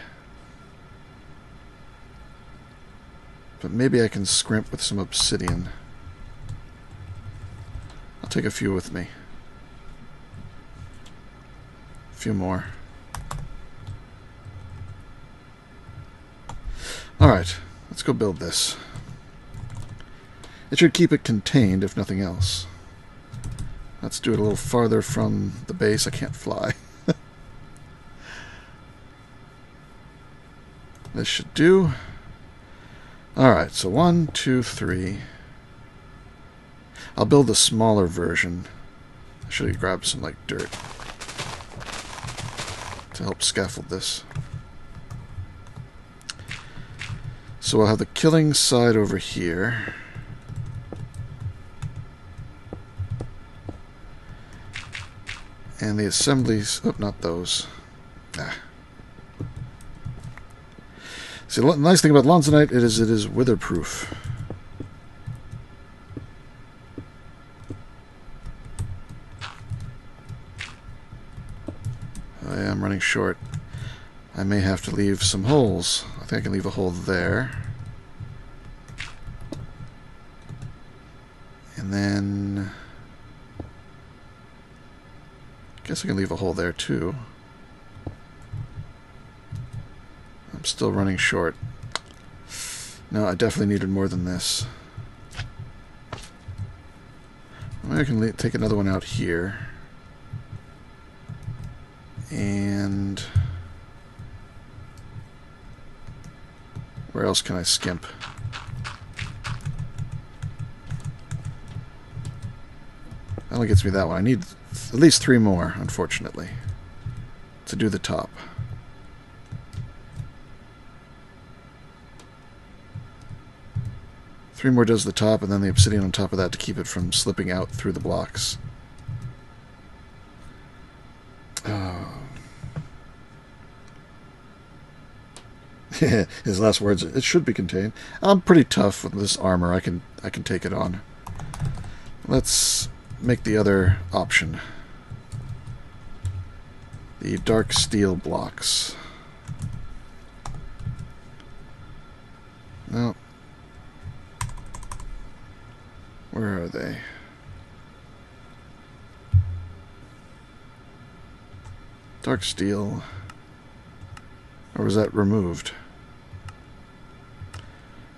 But maybe I can scrimp with some obsidian. I'll take a few with me. A few more. Alright, let's go build this. It should keep it contained, if nothing else. Let's do it a little farther from the base. I can't fly. This should do. Alright, so 1, 2, 3. I'll build a smaller version. I should have grabbed some, like, dirt to help scaffold this. So we'll have the killing side over here. And the assemblies... Oh, not those. Nah. See, the nice thing about Nonsanity is it is witherproof. I am running short. I may have to leave some holes. I think I can leave a hole there. And then... I guess I can leave a hole there too. I'm still running short. No, I definitely needed more than this. Maybe I can take another one out here. And... where else can I skimp? That only gets me that one. I need at least 3 more, unfortunately, to do the top. Three more does the top, and then the obsidian on top of that to keep it from slipping out through the blocks. His last words, it should be contained. I'm pretty tough with this armor. I can take it on. Let's make the other option. The dark steel blocks. No. Where are they? Dark steel. Or was that removed?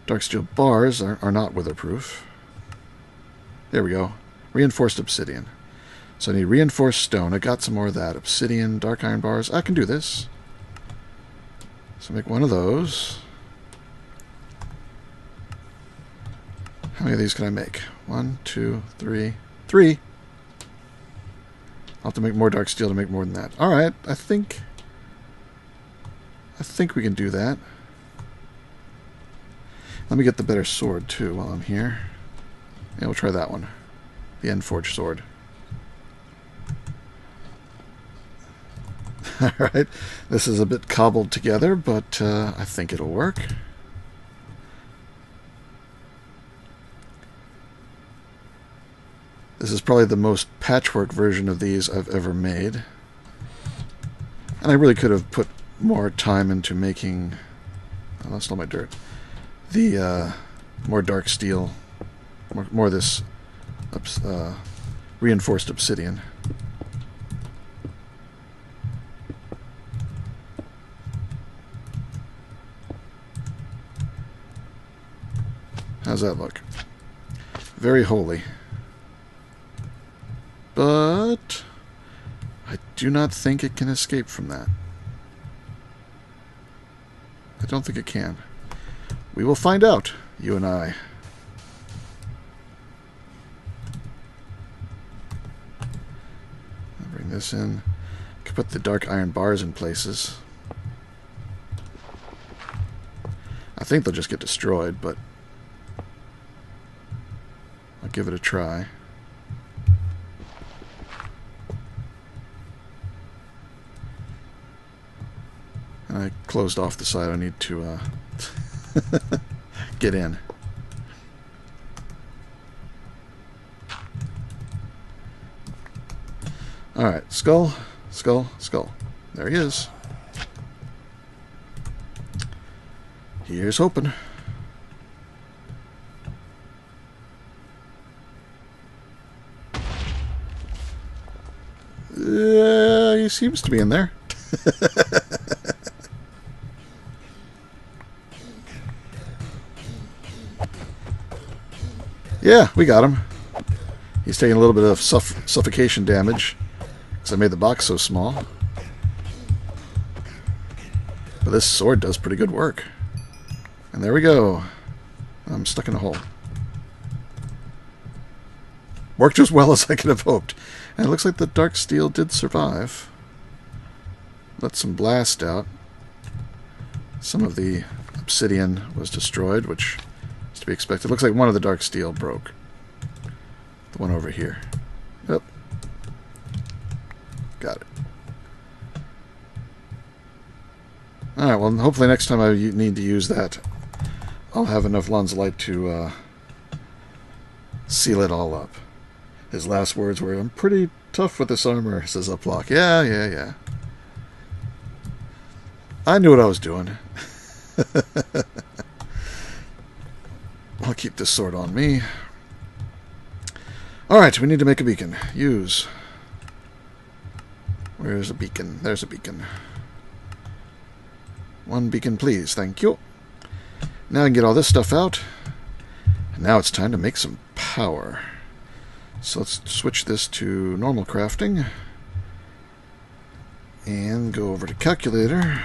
Dark steel bars are not witherproof. There we go. Reinforced obsidian. So I need reinforced stone. I got some more of that. Obsidian, dark iron bars. I can do this. So make one of those. How many of these can I make? 1, 2, 3. 3! I'll have to make more dark steel to make more than that. Alright, I think we can do that. Let me get the better sword, too, while I'm here. Yeah, we'll try that one. The Endforged sword. Alright, this is a bit cobbled together, but I think it'll work. This is probably the most patchwork version of these I've ever made. And I really could have put more time into making... Oh, that's not my dirt. The more dark steel. More of this reinforced obsidian. How's that look? Very holy. But I do not think it can escape from that. I don't think it can. We will find out, you and I. I'll bring this in. I can put the dark iron bars in places. I think they'll just get destroyed, but I'll give it a try. And I closed off the side. I need to get in. Alright, skull, skull, skull. There he is. Here's hoping. he seems to be in there. Yeah, we got him. He's taking a little bit of suffocation damage because I made the box so small. But this sword does pretty good work. And there we go. I'm stuck in a hole. Worked as well as I could have hoped. And it looks like the dark steel did survive. Let some blast out. Some of the obsidian was destroyed, which is to be expected. Looks like one of the dark steel broke. The one over here. Yep. Got it. Alright, well, hopefully next time I need to use that, I'll have enough Nonsanity to seal it all up. His last words were, "I'm pretty tough with this armor," says Uplock. Yeah. I knew what I was doing. I'll keep this sword on me. Alright, we need to make a beacon. Use. Where's a beacon? There's a beacon. One beacon, please. Thank you. Now I can get all this stuff out. And now it's time to make some power. So let's switch this to normal crafting. And go over to calculator.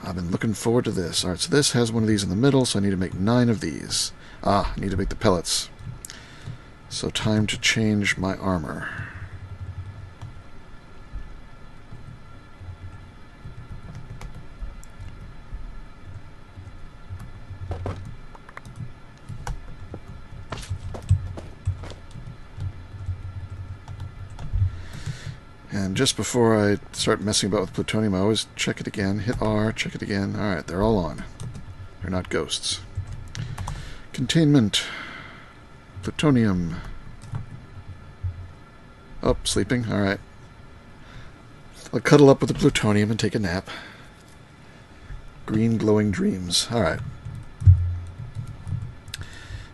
I've been looking forward to this. Alright, so this has one of these in the middle, so I need to make 9 of these. I need to make the pellets. So time to change my armor. And just before I start messing about with plutonium, I always check it again. Hit R, check it again. Alright, they're all on. They're not ghosts. Containment. Plutonium. Oh, sleeping. Alright. I'll cuddle up with the plutonium and take a nap. Green glowing dreams. Alright.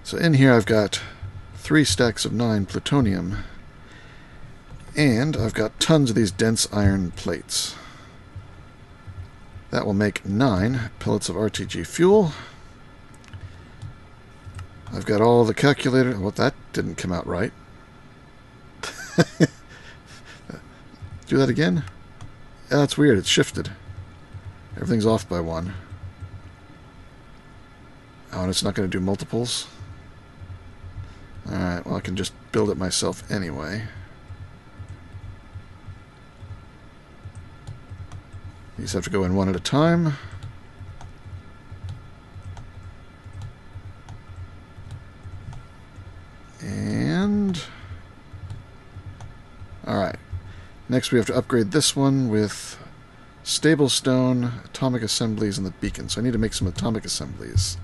So in here I've got 3 stacks of 9 plutonium. And I've got tons of these dense iron plates. That will make 9 pellets of RTG fuel. I've got all the calculator. Well, that didn't come out right. Do that again? Yeah, that's weird. It's shifted. Everything's off by 1. Oh, and it's not going to do multiples? Alright, well, I can just build it myself anyway. These have to go in one at a time. And... alright. Next we have to upgrade this one with stable stone, atomic assemblies, and the beacon. So I need to make some atomic assemblies.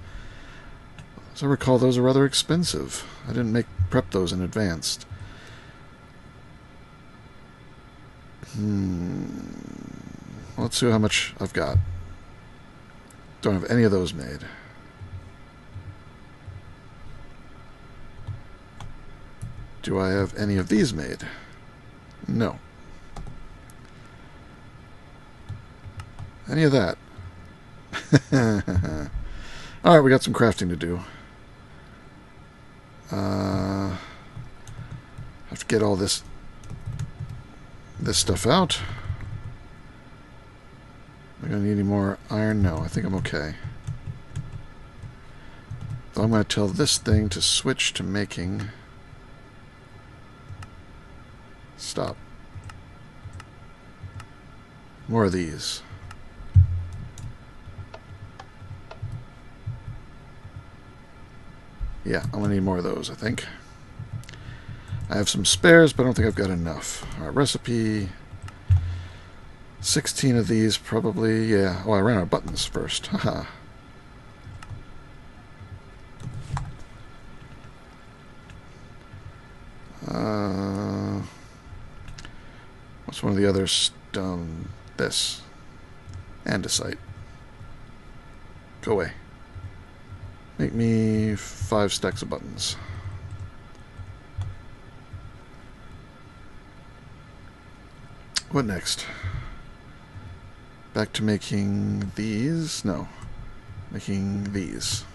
As I recall, those are rather expensive. I didn't prep those in advance. Let's see how much I've got. Don't have any of those made. Do I have any of these made? No. Any of that? Alright, we got some crafting to do. Have to get all this stuff out. Am I going to need any more iron? No, I think I'm okay. So I'm going to tell this thing to switch to making... stop. More of these. Yeah, I'm going to need more of those, I think. I have some spares, but I don't think I've got enough. Our recipe... 16 of these, probably, yeah. Oh, I ran out of buttons first. Haha. What's one of the other stone? This. Andesite. Go away. Make me 5 stacks of buttons. What next? Back to making these? No. Making these.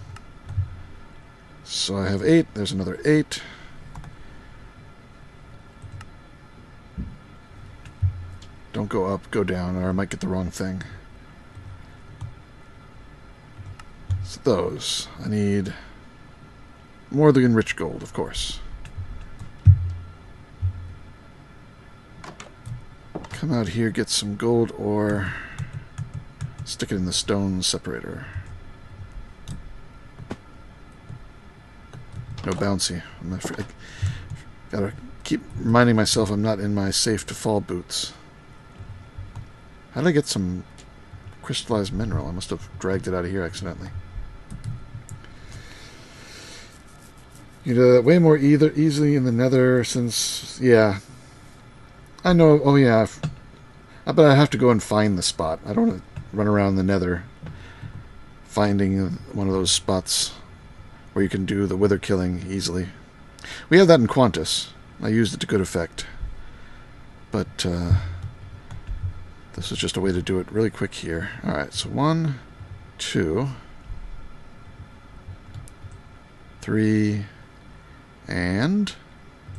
So I have 8. There's another 8. Don't go up, go down, or I might get the wrong thing. So those. I need more of the enriched gold, of course. Come out here, get some gold ore. Stick it in the stone separator. No bouncy. I gotta keep reminding myself I'm not in my safe to fall boots. How did I get some crystallized mineral? I must have dragged it out of here accidentally. You do that way more easily in the nether since... Yeah. I know... Oh, yeah. But I have to go and find the spot. I don't want to run around the nether finding one of those spots where you can do the wither killing easily. We have that in Quantus. I used it to good effect. But this is just a way to do it really quick here. Alright, so 1, 2, 3, and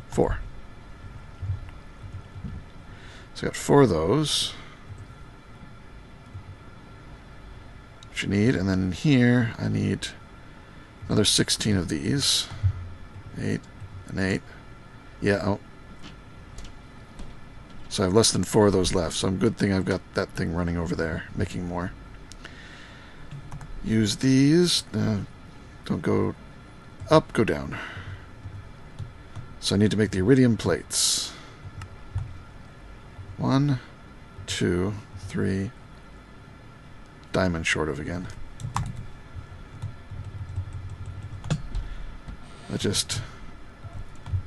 4. So I got 4 of those. What you need, and then in here I need another 16 of these. 8 and 8. Yeah, oh. So I have less than 4 of those left, so I'm good thing I've got that thing running over there, making more. Use these. Don't go up, go down. So I need to make the iridium plates. 1, 2, 3. Diamond short of again. I just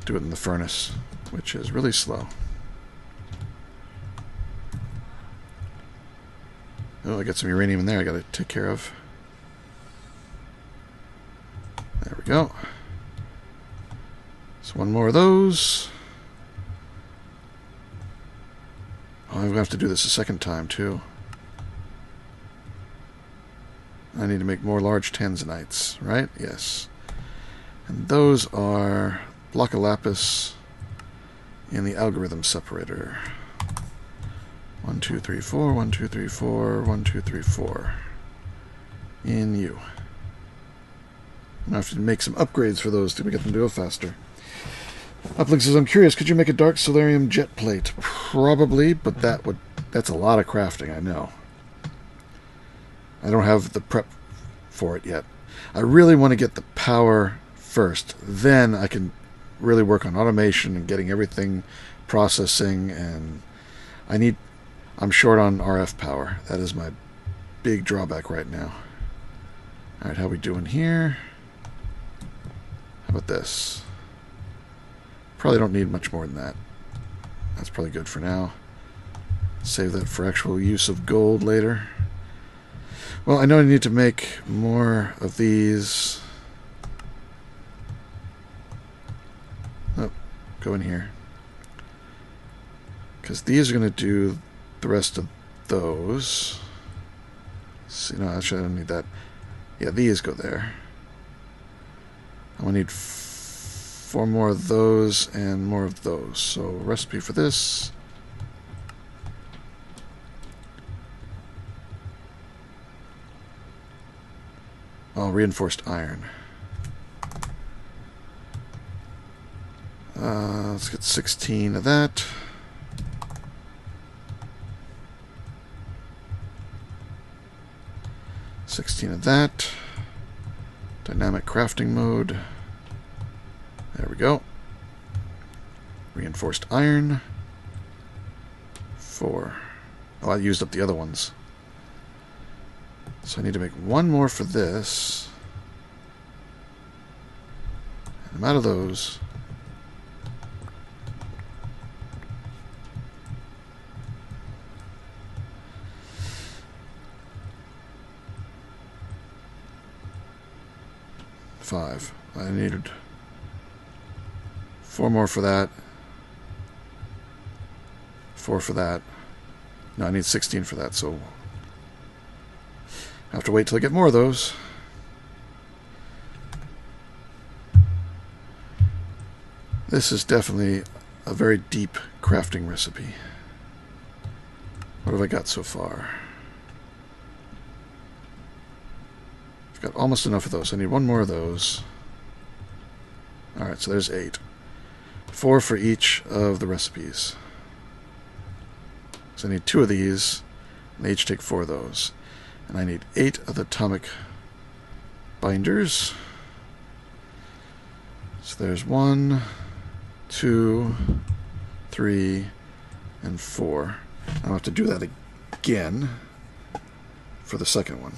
do it in the furnace, which is really slow. Oh, I got some uranium in there I gotta take care of. There we go. So 1 more of those. Oh, I'm gonna have to do this a second time too. I need to make more large tanzanites, right? Yes. And those are block of lapis in the algorithm separator. 1, 2, 3, 4, 1, 2, 3, 4, 1, 2, 3, 4. In you. I'm going to have to make some upgrades for those to get them to go faster. Uplink says, I'm curious, could you make a dark solarium jet plate? Probably, but that's a lot of crafting, I know. I don't have the prep for it yet. I really want to get the power first. Then I can really work on automation and getting everything processing, and I'm short on RF power. That is my big drawback right now. Alright, how we doing here? How about this? Probably don't need much more than that. That's probably good for now. Save that for actual use of gold later. Well, I know I need to make more of these. Oh, go in here. Because these are going to do the rest of those. See, no, actually I don't need that. Yeah, these go there. I'm going to need 4 more of those and more of those. So, recipe for this. Oh, reinforced iron. Let's get 16 of that. Of that. Dynamic crafting mode. There we go. Reinforced iron. 4. Oh, I used up the other ones. So I need to make 1 more for this. And I'm out of those. Five. I needed 4 more for that. 4 for that. No, I need 16 for that, so I have to wait till I get more of those. This is definitely a very deep crafting recipe. What have I got so far? I've got almost enough of those. I need one more of those. Alright, so there's 8. 4 for each of the recipes. So I need 2 of these, and they each take 4 of those. And I need 8 of the atomic binders. So there's 1, 2, 3, and 4. I'll have to do that again for the second one.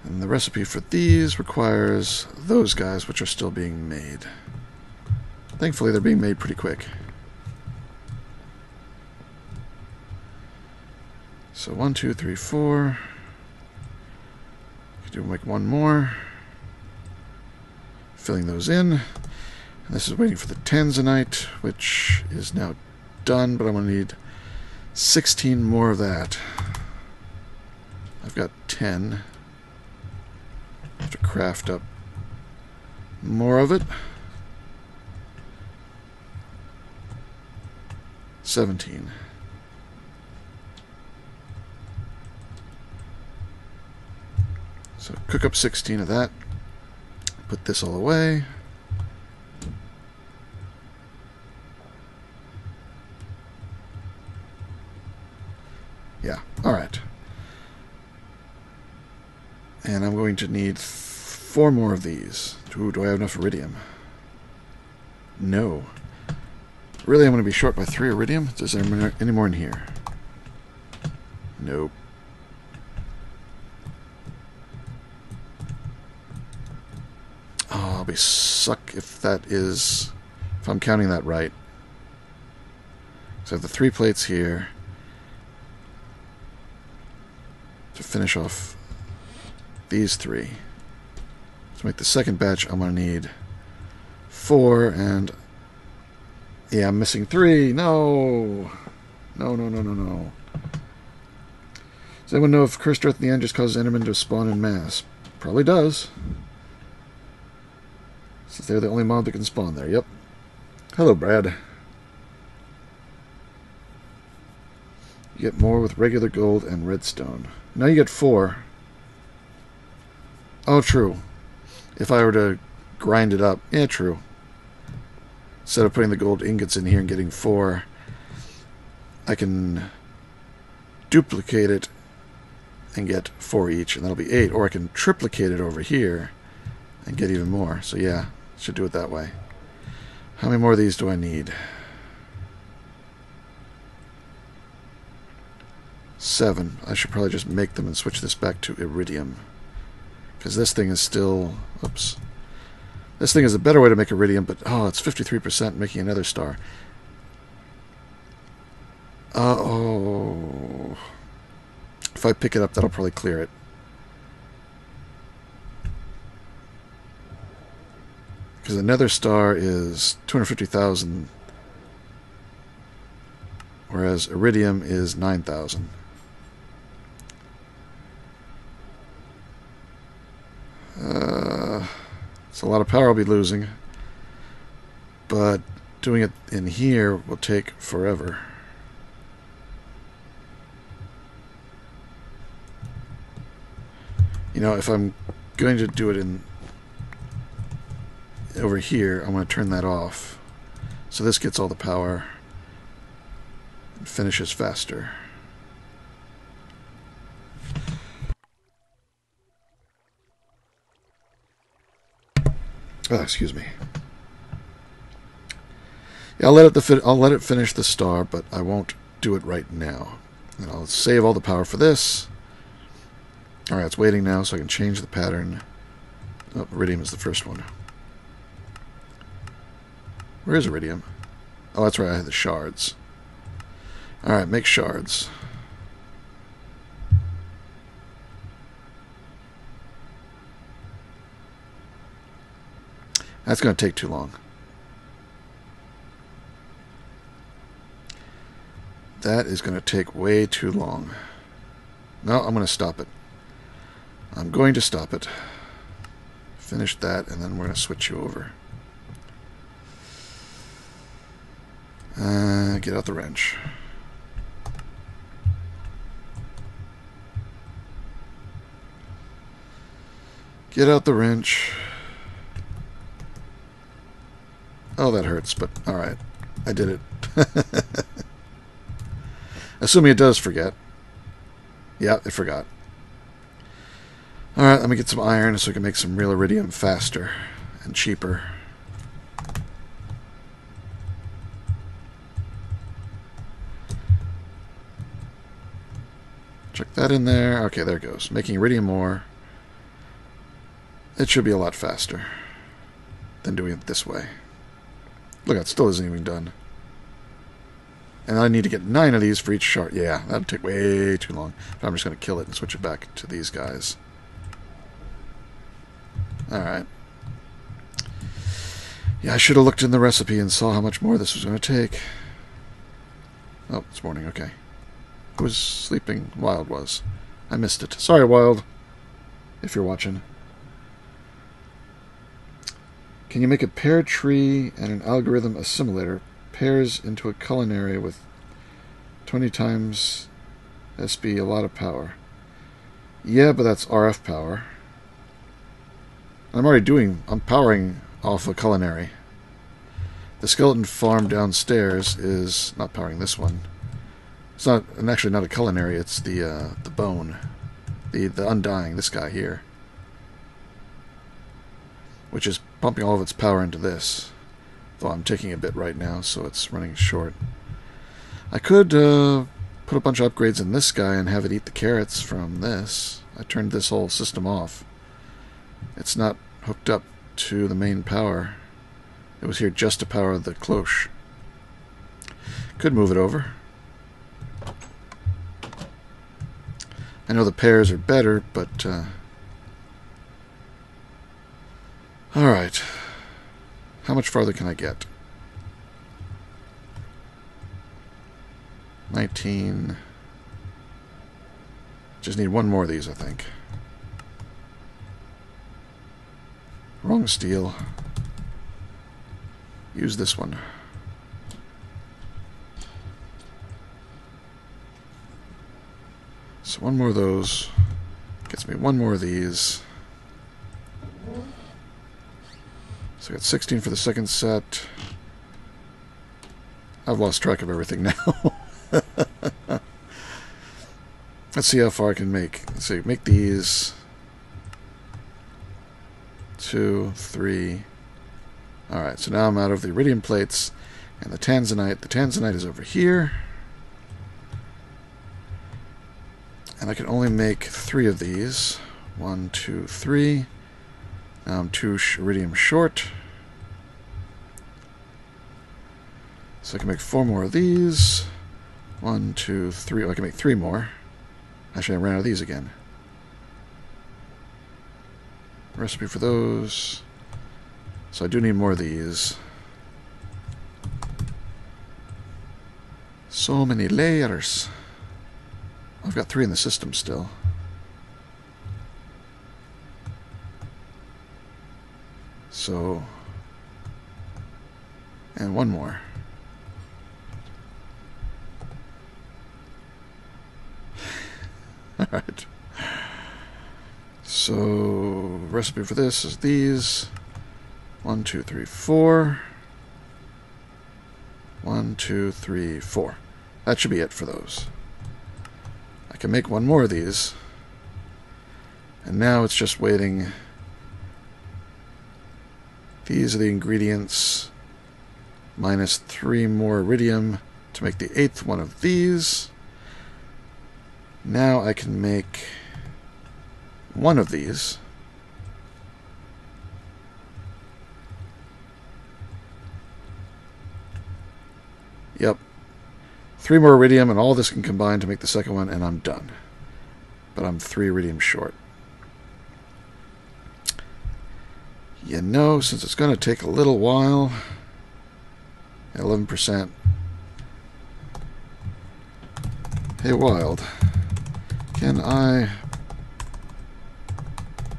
And the recipe for these requires those guys, which are still being made. Thankfully, they're being made pretty quick. So 1, 2, 3, 4. Could do make one more. Filling those in. And this is waiting for the tanzanite, which is now done, but I'm going to need 16 more of that. I've got 10. I have to craft up more of it. 17. So cook up 16 of that. Put this all away. Yeah, alright. And I'm going to need 4 more of these. Ooh, do I have enough iridium? No. Really, I'm going to be short by 3 iridium? Is there any more in here? Nope. Oh, I'll be suck if that is... if I'm counting that right. So I have the 3 plates here to finish off these 3. To make the second batch, I'm going to need 4, and yeah, I'm missing 3. No! No, no, no, no, no. Does anyone know if Cursed Earth in the end just causes Endermen to spawn in mass? Probably does. Since they're the only mob that can spawn there. Yep. Hello, Brad. You get more with regular gold and redstone. Now you get 4. Oh, true. If I were to grind it up. Yeah, true. Instead of putting the gold ingots in here and getting 4, I can duplicate it and get 4 each, and that'll be 8. Or I can triplicate it over here and get even more. So yeah, should do it that way. How many more of these do I need? 7. I should probably just make them and switch this back to iridium. Because this thing is still... oops. This thing is a better way to make iridium, but oh, it's 53% making another star. Oh. If I pick it up, that'll probably clear it. Because another star is 250,000, whereas iridium is 9,000. It's a lot of power I'll be losing, but doing it in here will take forever. You know, if I'm going to do it in over here, I'm going to turn that off. So this gets all the power and finishes faster. Oh, excuse me. Yeah, I'll let it finish the star, but I won't do it right now. And I'll save all the power for this. Alright, it's waiting now, so I can change the pattern. Oh, iridium is the first one. Where is iridium? Oh, that's right, I had the shards. Alright, make shards. That's going to take too long. That is going to take way too long. No, I'm going to stop it. I'm going to stop it. Finish that, and then we're going to switch you over. Get out the wrench. Get out the wrench. Oh, that hurts, but alright. I did it. Assuming it does forget. Yeah, it forgot. Alright, let me get some iron so we can make some real iridium faster and cheaper. Check that in there. Okay, there it goes. Making iridium ore. It should be a lot faster than doing it this way. Look, it still isn't even done. And I need to get 9 of these for each shard. Yeah, that'll take way too long. But I'm just going to kill it and switch it back to these guys. Alright. Yeah, I should have looked in the recipe and saw how much more this was going to take. Oh, it's morning, okay. Who was sleeping? Wild was. I missed it. Sorry, Wild, if you're watching. Can you make a pear tree and an algorithm assimilator pairs into a culinary with 20 times SB, a lot of power? Yeah, but that's RF power. I'm powering off a culinary. The skeleton farm downstairs is not powering this one. It's not, and actually not a culinary, it's the bone. The undying, this guy here. Which is pumping all of its power into this. Though I'm taking a bit right now, so it's running short. I could put a bunch of upgrades in this guy and have it eat the carrots from this. I turned this whole system off. It's not hooked up to the main power. It was here just to power the cloche. Could move it over. I know the pears are better, but... Alright. How much farther can I get? 19. Just need one more of these, I think. Wrong steel. Use this one. So one more of those. Gets me one more of these. So I got 16 for the second set. I've lost track of everything now. Let's see how far I can make. Let's see, make these 2, 3. Alright, so now I'm out of the iridium plates and the tanzanite. The tanzanite is over here. And I can only make 3 of these. 1, 2, 3. Now I'm 2 iridium short. So I can make 4 more of these. 1, 2, 3. Oh, I can make 3 more. Actually, I ran out of these again. Recipe for those. So I do need more of these. So many layers. I've got 3 in the system still. So, and 1 more. Alright. So, recipe for this is these. 1, 2, 3, 4. 1, 2, 3, 4. That should be it for those. I can make 1 more of these. And now it's just waiting. These are the ingredients. Minus 3 more iridium to make the 8th one of these. Now I can make 1 of these. Yep. 3 more iridium and all this can combine to make the second one and I'm done. But I'm 3 iridium short. You know, since it's going to take a little while, 11%, Hey, Wild. Can I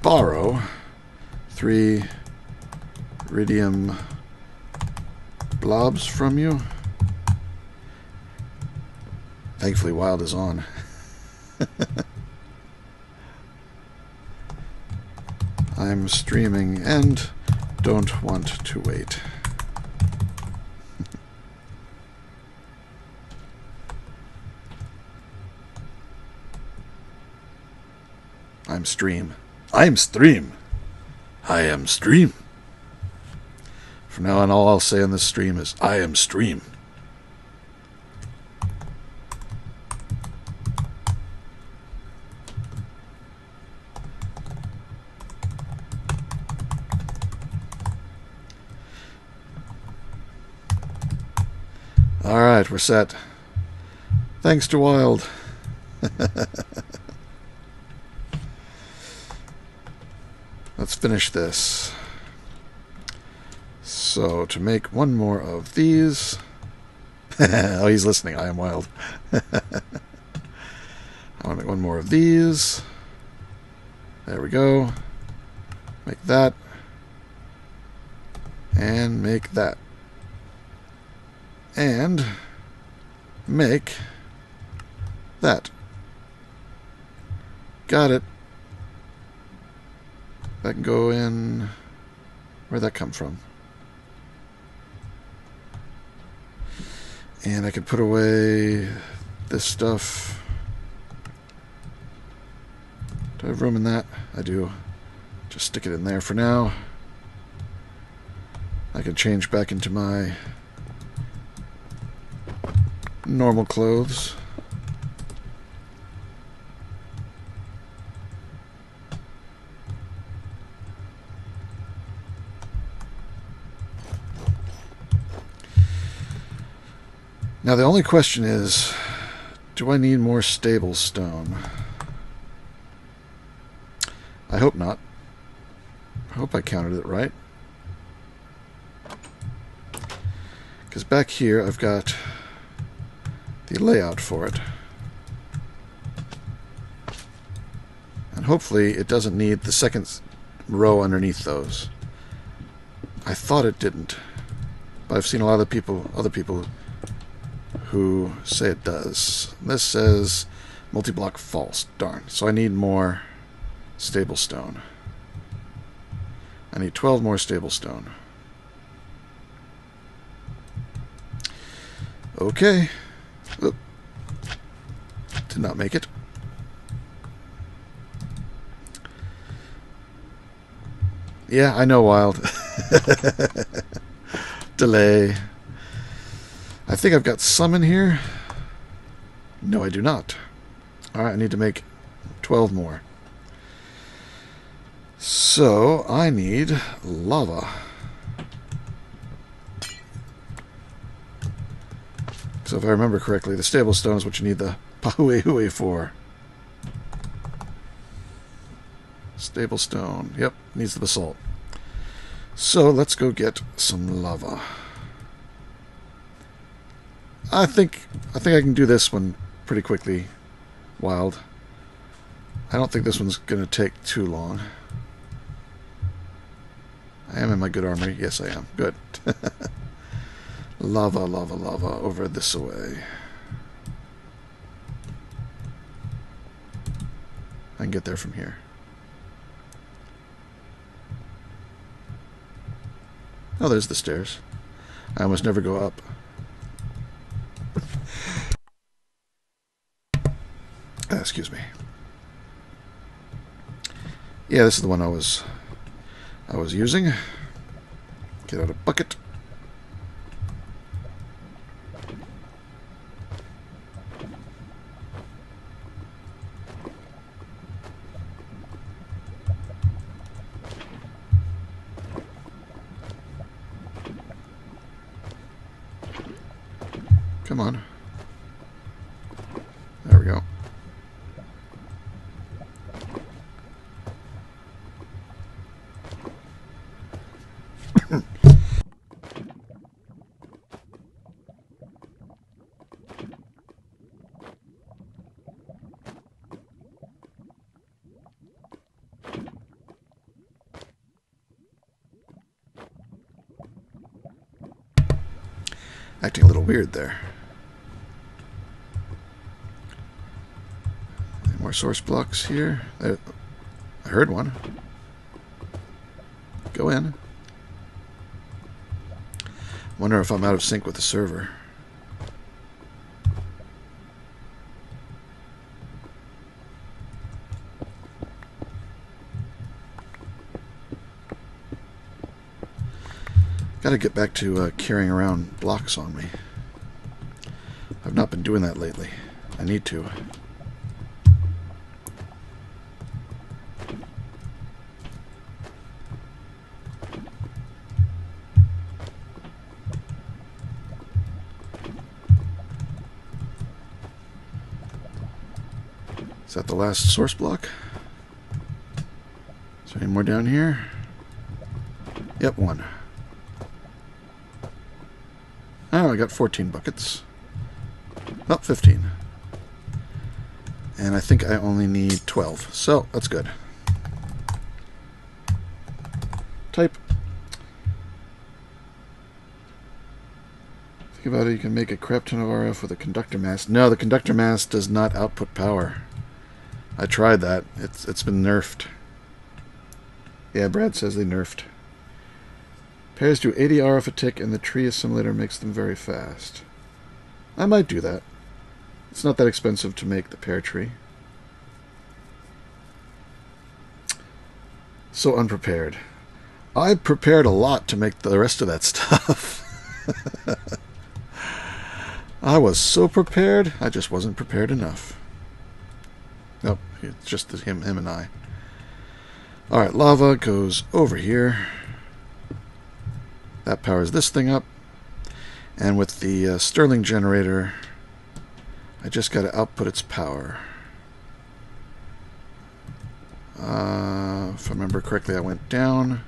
borrow 3 iridium blobs from you? Thankfully, Wild is on. I'm streaming and don't want to wait. I'm stream. I'm stream. I am stream. From now on, all I'll say on this stream is, I am stream. Alright, we're set. Thanks to Wild. Let's finish this. So, to make one more of these... oh, he's listening. I am Wild. I want to make one more of these. There we go. Make that. And make that. And make that. Got it. That can go in... Where'd that come from? And I can put away this stuff. Do I have room in that? I do. Just stick it in there for now. I can change back into my normal clothes. Now the only question is, do I need more stable stone? I hope not. I hope I counted it right. Because back here I've got the layout for it. And hopefully it doesn't need the second row underneath those. I thought it didn't. But I've seen a lot of other people who say it does. This says multi-block false. Darn. So I need more stable stone. I need 12 more stable stone. Okay. Oop. Did not make it. Yeah, I know, Wild. Delay. I think I've got some in here. No, I do not. Alright, I need to make 12 more. So, I need lava. So if I remember correctly, the stable stone is what you need the pahuehui for. Stable stone. Yep, needs the basalt. So let's go get some lava. I think I can do this one pretty quickly, Wild. I don't think this one's going to take too long. I am in my good armor. Yes, I am. Good. Lava, lava, lava over this way. I can get there from here. Oh, there's the stairs. I almost never go up. Excuse me. Yeah, this is the one I was using. Get out a bucket. Come on. There we go. Acting a little weird there. Any more source blocks here? I heard one. Go in. Wonder if I'm out of sync with the server. Gotta get back to carrying around blocks on me. I've not been doing that lately. I need to. Is that the last source block? Is there any more down here? Yep, one. Oh, I got 14 buckets. Oh, 15. And I think I only need 12. So, that's good. Type. Think about it, you can make a crap ton of RF with a conductor mass. No, the conductor mass does not output power. I tried that. It's been nerfed. Yeah, Brad says they nerfed. Pairs do 80 RF a tick, and the tree assimilator makes them very fast. I might do that. It's not that expensive to make the pear tree. So unprepared. I prepared a lot to make the rest of that stuff. I was so prepared, I just wasn't prepared enough. Nope, it's just him and I. Alright, lava goes over here. That powers this thing up. And with the Stirling generator, I just got to output its power. If I remember correctly, I went down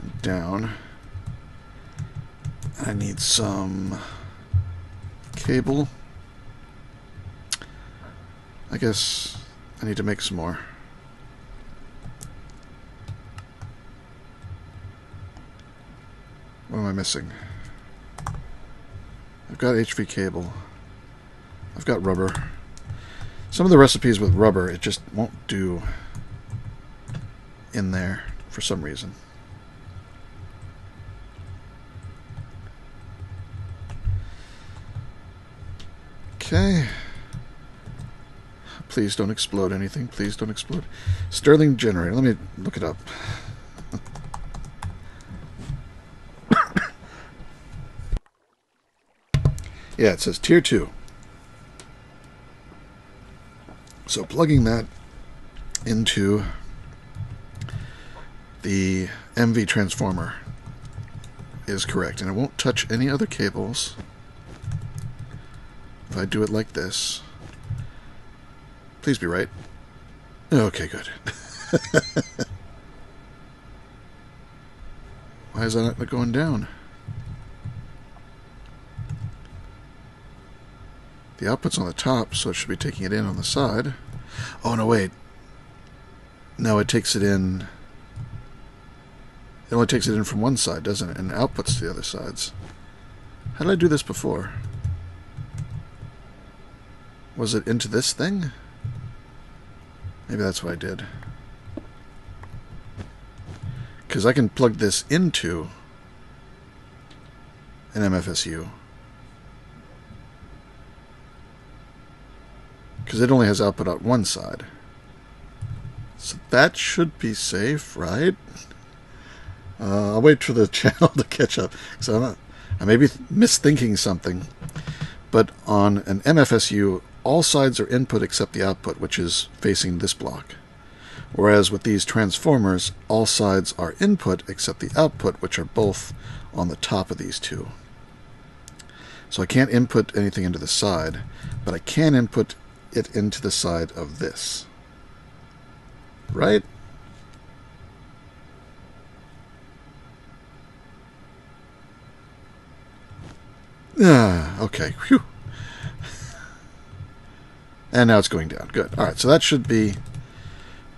and down. I need some cable. I guess I need to make some more. What am I missing? I've got HV cable. I've got rubber. Some of the recipes with rubber, it just won't do in there for some reason. Okay. Please don't explode anything. Please don't explode. Stirling generator. Let me look it up. Yeah, it says Tier 2. So plugging that into the MV transformer is correct. And it won't touch any other cables if I do it like this. Please be right. Okay, good. Why is that not going down? The output's on the top, so it should be taking it in on the side. Oh, no, wait. No, it takes it in... It only takes it in from one side, doesn't it? And outputs to the other sides. How did I do this before? Was it into this thing? Maybe that's what I did. Because I can plug this into an MFSU. Because it only has output on one side. So that should be safe, right? I'll wait for the channel to catch up. So I may be misthinking something. But on an MFSU, all sides are input except the output, which is facing this block. Whereas with these transformers, all sides are input except the output, which are both on the top of these two. So I can't input anything into the side, but I can input it into the side of this. Right? Okay. Whew. And now it's going down. Good. Alright, so that should be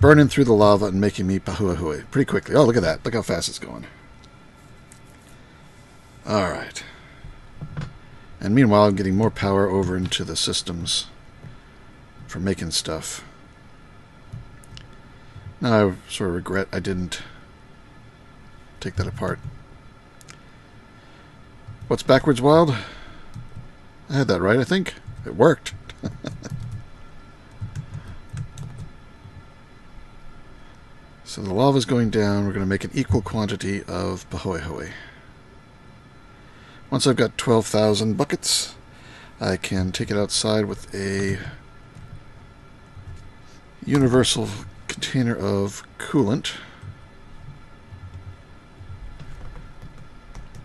burning through the lava and making me pahuahui pretty quickly. Oh, look at that. Look how fast it's going. Alright. And meanwhile, I'm getting more power over into the systems for making stuff. Now I sort of regret I didn't take that apart. What's backwards wild? I had that right, I think. It worked. So the lava's going down. We're going to make an equal quantity of pahoehoe. Once I've got 12,000 buckets, I can take it outside with a universal container of coolant,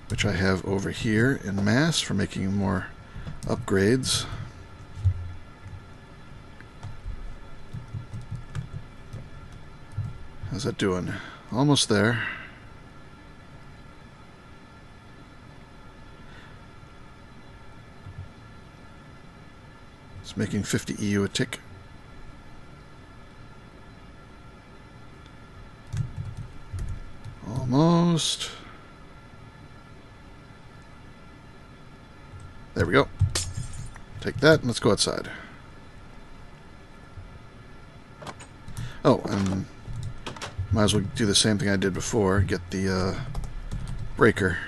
which I have over here in mass for making more upgrades. How's that doing? Almost there. It's making 50 EU a tick. Almost. There we go. Take that and let's go outside. Oh, and might as well do the same thing I did before. Get the breaker.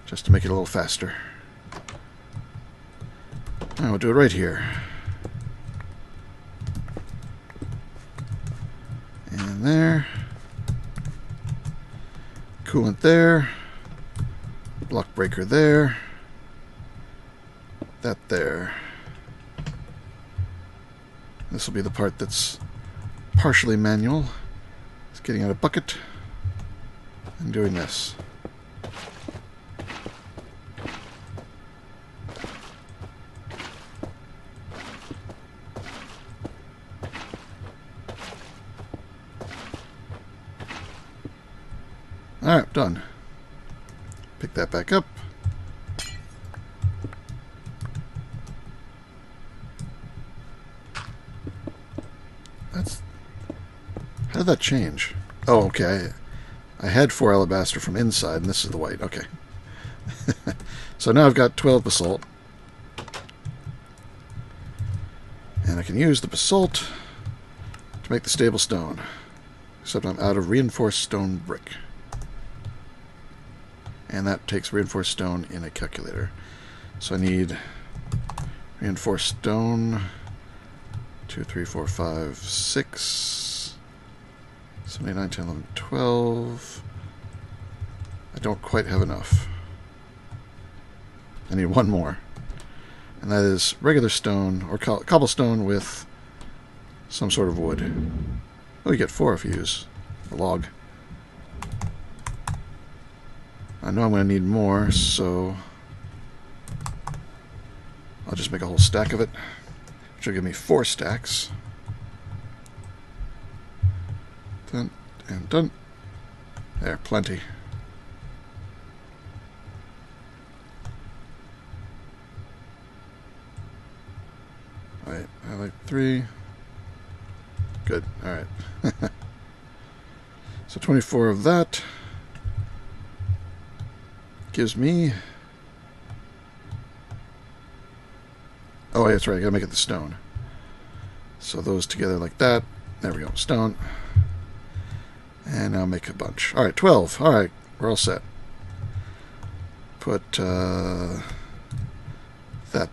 Just to make it a little faster. And we'll do it right here. And there. Coolant there. Block breaker there. That there. This will be the part that's partially manual. It's getting out a bucket and doing this. Alright, done. Pick that back up. How did that change? Oh, okay. I had 4 alabaster from inside, and this is the white. Okay. So now I've got 12 basalt. And I can use the basalt to make the stable stone. Except I'm out of reinforced stone brick. And that takes reinforced stone in a calculator. So I need reinforced stone. 2, 3, 4, 5, 6, 7, 8, 9, 10, 11, 12. I don't quite have enough. I need one more. And that is regular stone, or cobblestone with some sort of wood. Oh, you get 4 if you use a log. I know I'm going to need more, so I'll just make a whole stack of it, which will give me 4 stacks. Done and done. There, plenty. Alright, I like 3. Good, alright. So 24 of that gives me... Oh, that's right, I gotta make it the stone. So those together like that. There we go, stone. And now make a bunch. Alright, 12. Alright, we're all set. Put that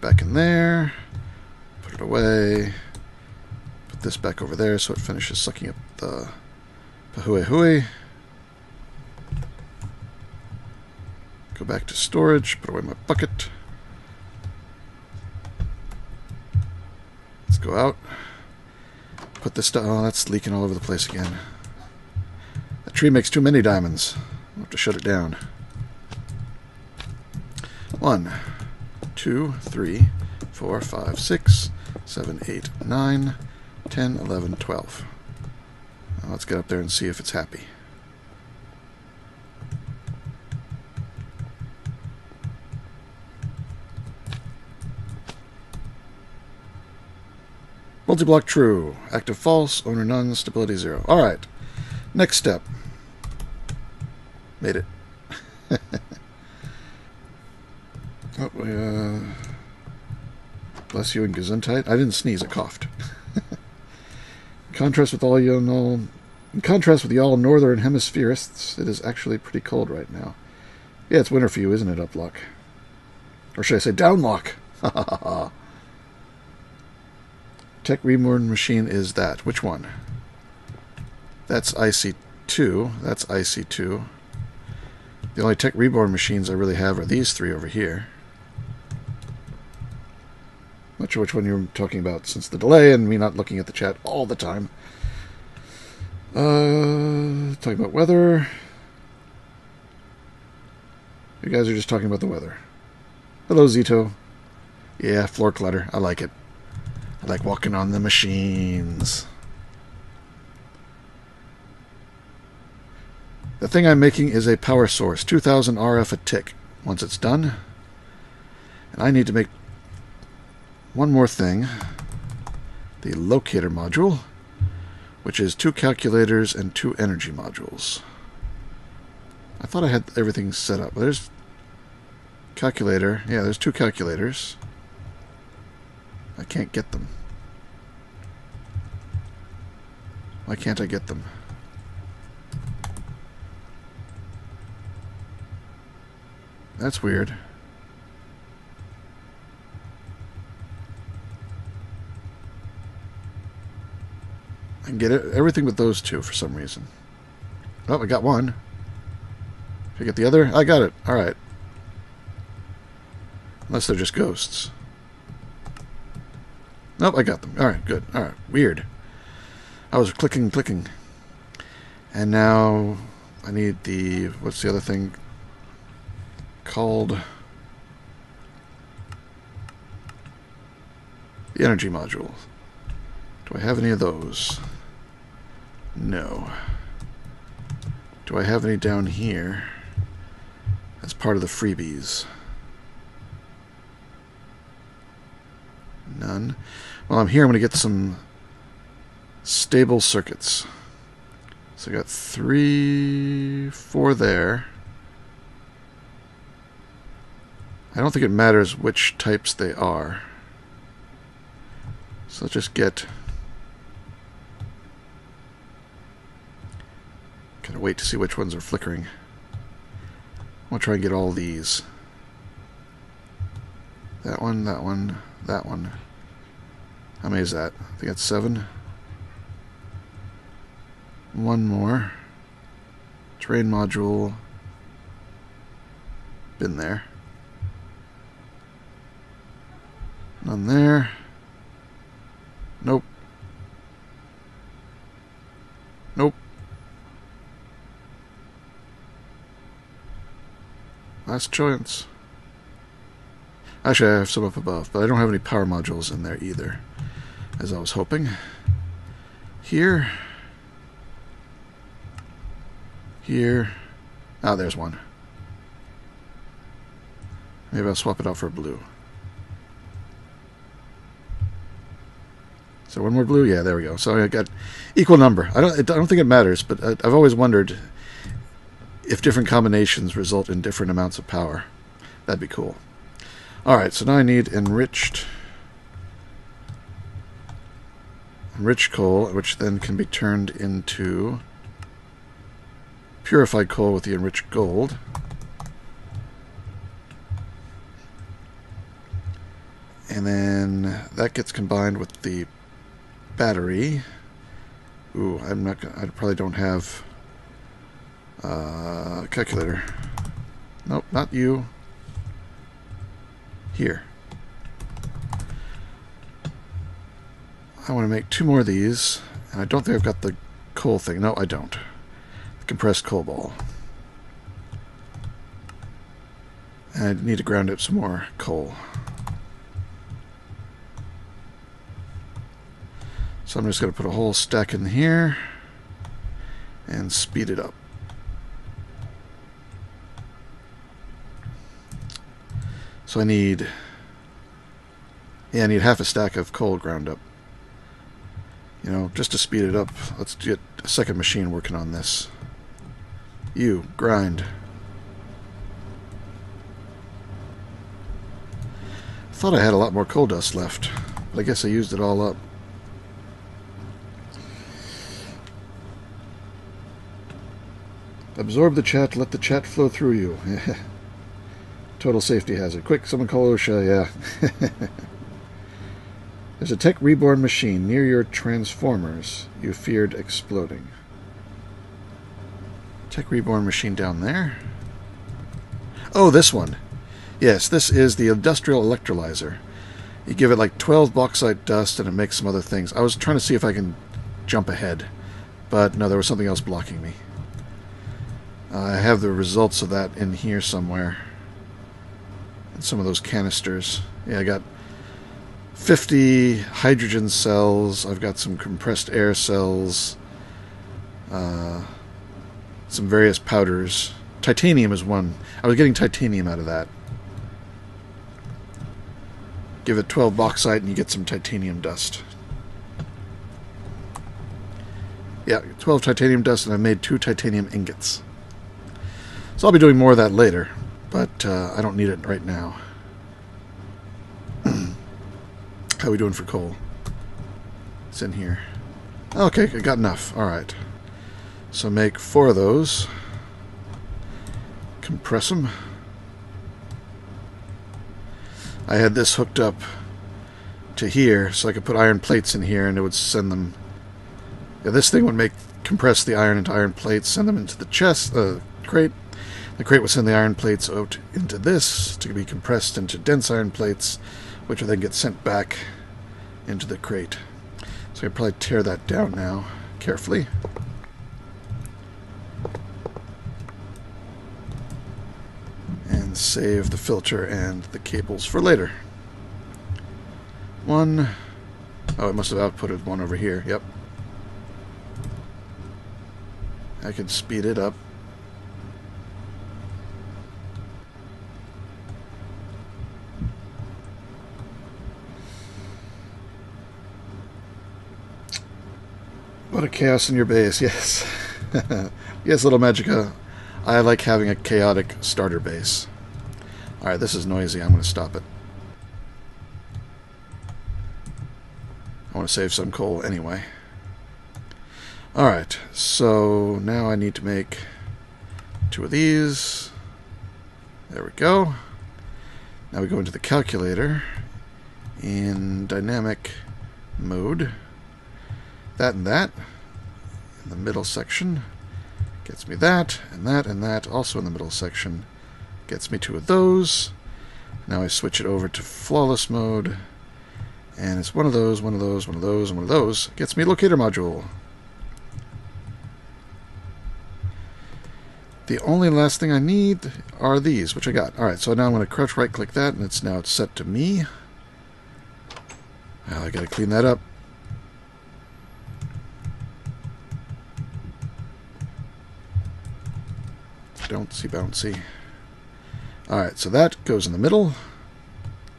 back in there. Put it away. Put this back over there so it finishes sucking up the pahoehoe. Go back to storage, put away my bucket. Let's go out. Put this stuff... Oh, that's leaking all over the place again. That tree makes too many diamonds. I'll have to shut it down. 1, 2, 3, 4, 5, 6, 7, 8, 9, 10, 11, 12. Now let's get up there and see if it's happy. Multi-block true. Active false. Owner none. Stability 0. Alright. Next step. Made it. Oh, bless you and Gesundheit. I didn't sneeze, I coughed. In contrast with y'all northern hemispherists, it is actually pretty cold right now. Yeah, it's winter for you, isn't it, Uplock? Or should I say downlock? Ha ha ha ha. Tech reborn machine is that. Which one? That's IC2. That's IC2. The only tech reborn machines I really have are these three over here. Not sure which one you're talking about since the delay and me not looking at the chat all the time. Talking about weather. You guys are just talking about the weather. Hello, Zito. Yeah, floor clutter. I like it. I like walking on the machines. The thing I'm making is a power source, 2000 RF a tick. Once it's done, and I need to make one more thing, the locator module, which is 2 calculators and 2 energy modules. I thought I had everything set up. There's calculator. Yeah, there's 2 calculators. I can't get them. Why can't I get them? That's weird. I can get everything but those 2 for some reason. Oh, I got one. Did I get the other? I got it. Alright. Unless they're just ghosts. Nope, I got them. Alright, good. Alright, weird. I was clicking. And now I need the... What's the other thing called? The energy module. Do I have any of those? No. Do I have any down here as part of the freebies? None. Well, I'm here. I'm going to get some stable circuits. So I got 3, 4 there. I don't think it matters which types they are. So let's just get... Gotta wait to see which ones are flickering. I'm gonna try and get all these. That one, that one, that one. How many is that? I think that's 7. One more. Terrain module. Been there. None there. Nope. Nope. Last chance. Actually, I have some up above, but I don't have any power modules in there either, as I was hoping. Here. Here. Ah, there's one. Maybe I'll swap it out for a blue. So one more blue? Yeah, there we go. So I got equal number. I don't think it matters, but I've always wondered if different combinations result in different amounts of power. That'd be cool. Alright, so now I need enriched coal, which then can be turned into purified coal with the enriched gold. And then that gets combined with the battery. Ooh, I probably don't have a calculator. Nope, not you. Here. I want to make 2 more of these, and I don't think I've got the coal thing. No, I don't. The compressed coal ball. And I need to ground up some more coal. So I'm just going to put a whole stack in here and speed it up. So I need half a stack of coal ground up. You know, just to speed it up, let's get a second machine working on this. You, grind. thought I had a lot more coal dust left, but I guess I used it all up. Absorb the chat, let the chat flow through you. Total safety hazard. Quick, someone call OSHA, yeah. There's a tech reborn machine near your transformers you feared exploding. Tech reborn machine down there. Oh, this one. Yes, this is the industrial electrolyzer. You give it like 12 bauxite dust and it makes some other things. I was trying to see if I can jump ahead, but no, there was something else blocking me. I have the results of that in here somewhere. And some of those canisters. Yeah, I got 50 hydrogen cells. I've got some compressed air cells. Some various powders. Titanium is one. I was getting titanium out of that. Give it 12 bauxite and you get some titanium dust. Yeah, 12 titanium dust and I made 2 titanium ingots. So I'll be doing more of that later, but I don't need it right now. How are we doing for coal? It's in here. Okay, I got enough. Alright. So make 4 of those. Compress them. I had this hooked up to here so I could put iron plates in here and it would send them... Yeah, this thing would compress the iron into iron plates, send them into the chest, crate. The crate would send the iron plates out into this to be compressed into dense iron plates, which will then get sent back into the crate. So I'd probably tear that down now, carefully. And save the filter and the cables for later. One. Oh, it must have outputted one over here. Yep. I can speed it up. What a chaos in your base, yes. Yes, little Magica. I like having a chaotic starter base. Alright, this is noisy. I'm going to stop it. I want to save some coal anyway. Alright, so now I need to make 2 of these. There we go. Now we go into the calculator in dynamic mode. That and that in the middle section gets me that, and that, and that also in the middle section gets me 2 of those. Now I switch it over to flawless mode, and it's one of those, one of those, one of those, and one of those. Gets me a locator module. The only last thing I need are these, which I got. Alright, so now I'm going to crouch right click that, and it's now set to me. Well, I got to clean that up. Bouncy, bouncy. Alright, so that goes in the middle.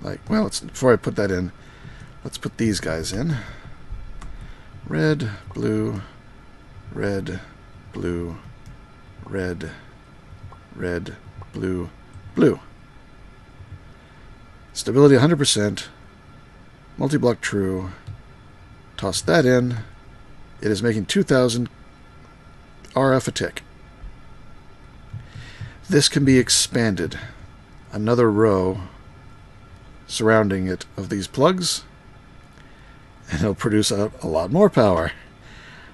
Like, well, before I put that in, let's put these guys in. Red, blue, red, blue, red, red, blue, blue. Stability 100%. Multi-block true. Toss that in. It is making 2,000 RF a tick. This can be expanded. Another row surrounding it of these plugs, and it'll produce a lot more power.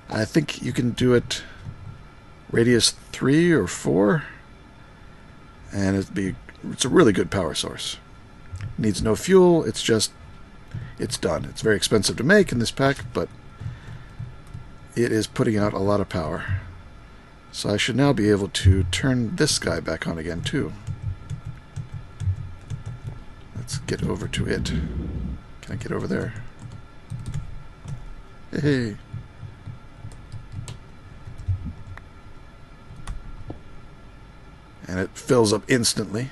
I think you can do it radius 3 or 4, and it's a really good power source. Needs no fuel, it's done. It's very expensive to make in this pack, but it is putting out a lot of power. So I should now be able to turn this guy back on again, too. Let's get over to it. Can I get over there? Hey. And it fills up instantly.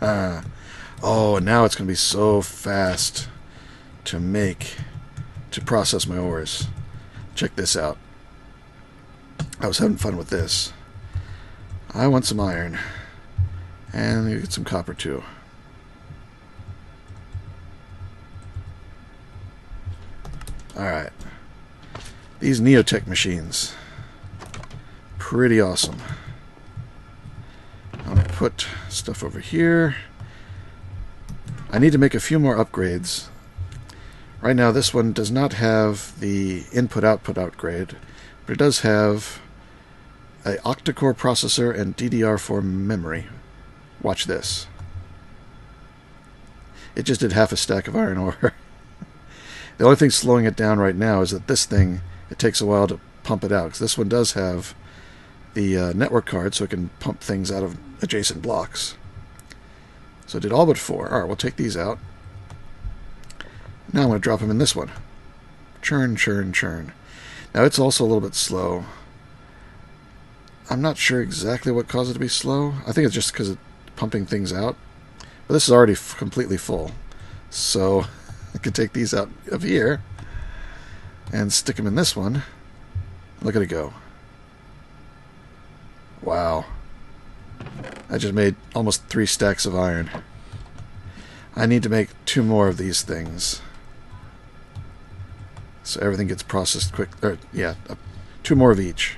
Oh, and now it's going to be so fast to process my ores. Check this out. I was having fun with this. I want some iron. And you get some copper too. Alright. These Neotech machines. Pretty awesome. I'm going to put stuff over here. I need to make a few more upgrades. Right now this one does not have the input-output upgrade, but it does have a octa-core processor and DDR4 memory. Watch this. It just did half a stack of iron ore. The only thing slowing it down right now is that this thing, it takes a while to pump it out, because this one does have the network card, so it can pump things out of adjacent blocks. So it did all but 4. Alright, we'll take these out. Now I'm going to drop them in this one. Churn, churn, churn. Now it's also a little bit slow. I'm not sure exactly what caused it to be slow. I think it's just because it's pumping things out. But this is already completely full. So I can take these out of here and stick them in this one. Look at it go. Wow. I just made almost 3 stacks of iron. I need to make 2 more of these things. So everything gets processed quick. Or, yeah, 2 more of each.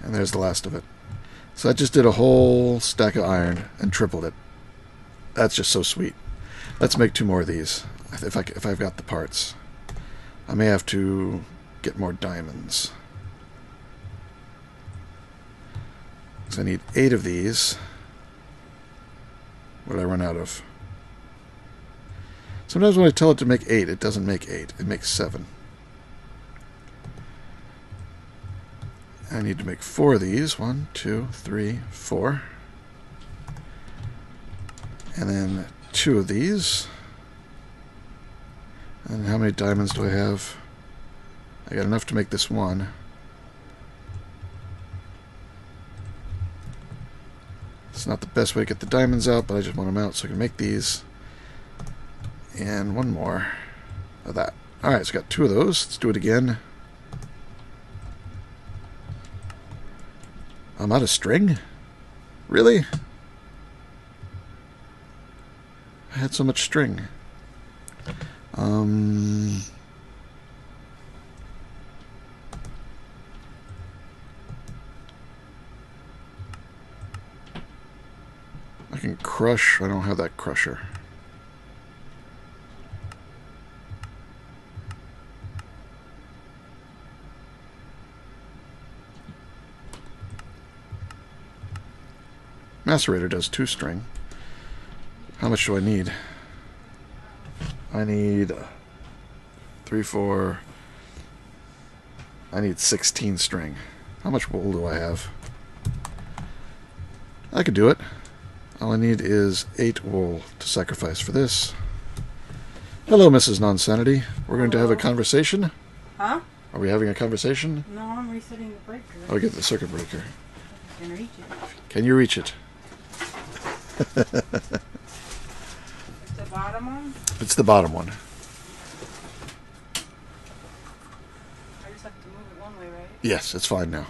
And there's the last of it. So I just did a whole stack of iron and tripled it. That's just so sweet. Let's make 2 more of these. If I've got the parts. I may have to get more diamonds. So I need 8 of these. What did I run out of? Sometimes when I tell it to make 8, it doesn't make 8. It makes 7. I need to make 4 of these. 1, 2, 3, 4. And then 2 of these. And how many diamonds do I have? I got enough to make this one. It's not the best way to get the diamonds out, but I just want them out so I can make these. And 1 more of that. Alright, so I got 2 of those. Let's do it again. I'm out of string? Really? I had so much string. I can crush. I don't have that crusher. Macerator does 2 string. How much do I need? I need 3, 4. I need 16 string. How much wool do I have? I could do it. All I need is 8 wool to sacrifice for this. Hello, Mrs. Nonsanity. We're going to have a conversation? Huh? Are we having a conversation? No, I'm resetting the breaker. Oh, get the circuit breaker. I can reach it. Can you reach it? It's the bottom one? It's the bottom one. I just have to move it one way, right? Yes, it's fine now.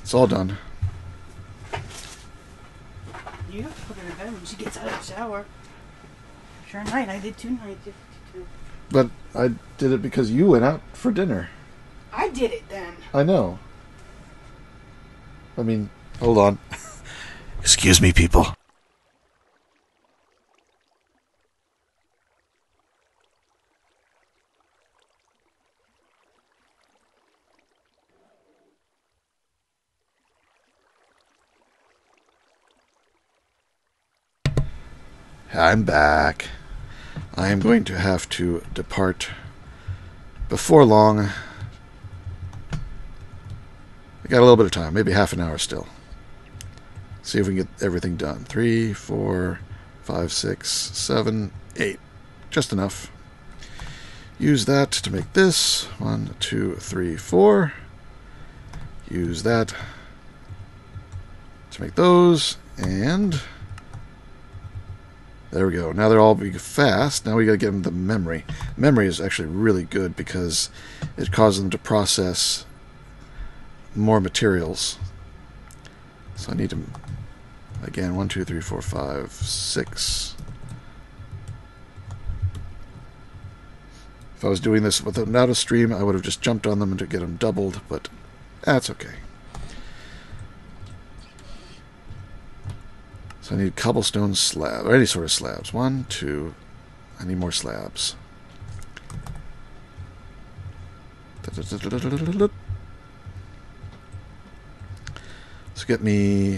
It's all done. You have to put her in bed when she gets out of the shower. Sure night. I did 2 nights. But I did it because you went out for dinner. I did it then. I know. I mean, hold on. Excuse me, people. I'm back. I am going to have to depart before long. I got a little bit of time, maybe half an hour still. See if we can get everything done. 3, 4, 5, 6, 7, 8. Just enough. Use that to make this. 1, 2, 3, 4. Use that to make those. And there we go. Now they're all being fast. Now we got to get them the memory. Memory is actually really good because it causes them to process more materials. So I need to Again, 1, 2, 3, 4, 5, 6. If I was doing this without a stream, I would have just jumped on them and to get them doubled, but that's okay. So I need cobblestone slab, or any sort of slabs. 1, 2. I need more slabs. So get me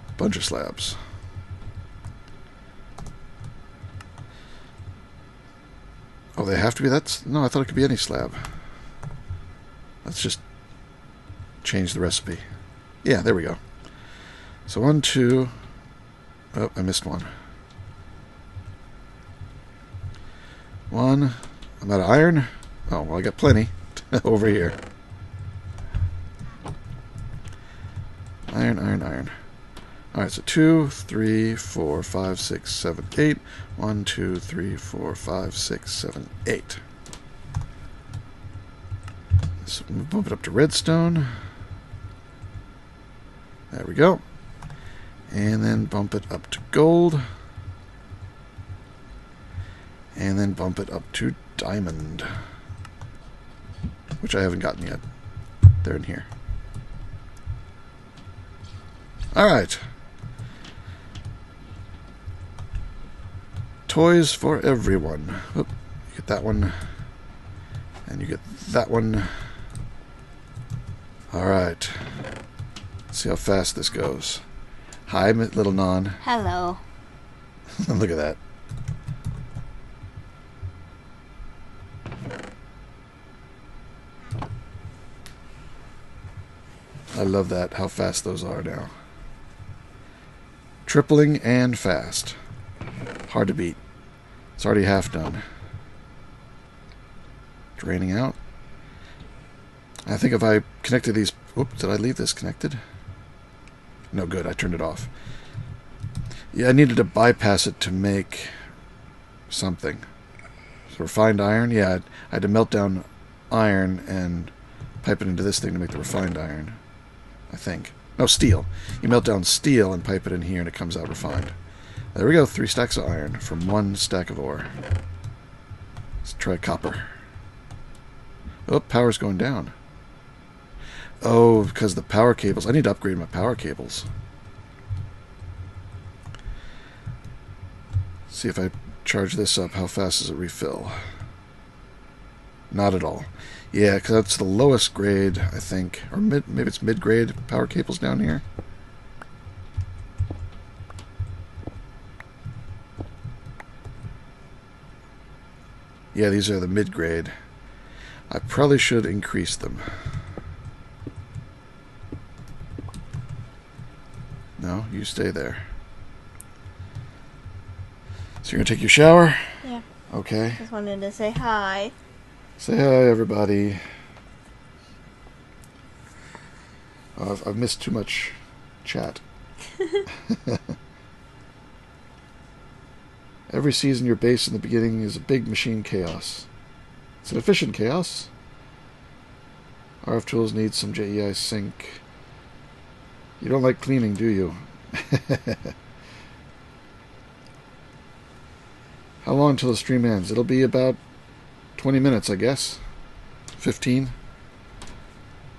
a bunch of slabs. Oh, they have to be that? No, I thought it could be any slab. Let's just change the recipe. Yeah, there we go. So 1, 2. Oh, I missed one. 1. I'm out of iron. Oh, well, I got plenty over here. Iron, iron, iron. Alright, so 2, 3, 4, 5, 6, 7, 8. 1, 2, 3, 4, 5, 6, 7, 8. So bump it up to redstone. There we go. And then bump it up to gold. And then bump it up to diamond. Which I haven't gotten yet. They're in here. Alright. Toys for everyone. Oop, you get that one. And you get that one. Alright. Let's see how fast this goes. Hi, little Non. Hello. Look at that. I love that, how fast those are now. Tripling and fast. Hard to beat. It's already half done. Draining out. I think if I connected these... Oops, did I leave this connected? No, good, I turned it off. Yeah, I needed to bypass it to make something. So refined iron? Yeah, I had to melt down iron and pipe it into this thing to make the refined iron. I think. No, steel. You melt down steel and pipe it in here and it comes out refined. There we go, 3 stacks of iron from 1 stack of ore. Let's try copper. Oh, power's going down. Oh, because the power cables. I need to upgrade my power cables. See if I charge this up, how fast does it refill? Not at all. Yeah, because that's the lowest grade, I think. Or maybe it's mid-grade power cables down here. Yeah, these are the mid-grade. I probably should increase them. No, you stay there. So you're going to take your shower? Yeah. Okay. Just wanted to say hi. Say hi, everybody. Oh, I've missed too much chat. Every season, your base in the beginning is a big machine chaos. It's an efficient chaos. RF Tools needs some JEI sync. You don't like cleaning, do you? How long until the stream ends? It'll be about 20 minutes, I guess. 15.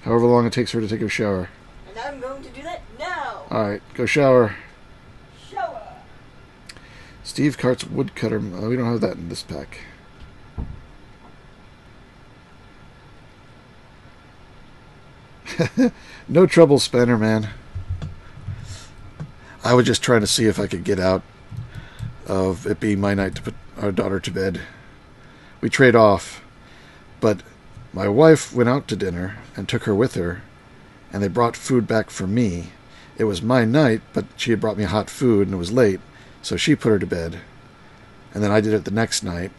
However long it takes her to take her shower. And I'm going to do that now. Alright, go shower. Shower. Steve Cart's woodcutter. Oh, we don't have that in this pack. No trouble, Spanner, man. I was just trying to see if I could get out of it being my night to put our daughter to bed. We trade off, but my wife went out to dinner and took her with her, and they brought food back for me. It was my night, but she had brought me hot food, and it was late, so she put her to bed. And then I did it the next night.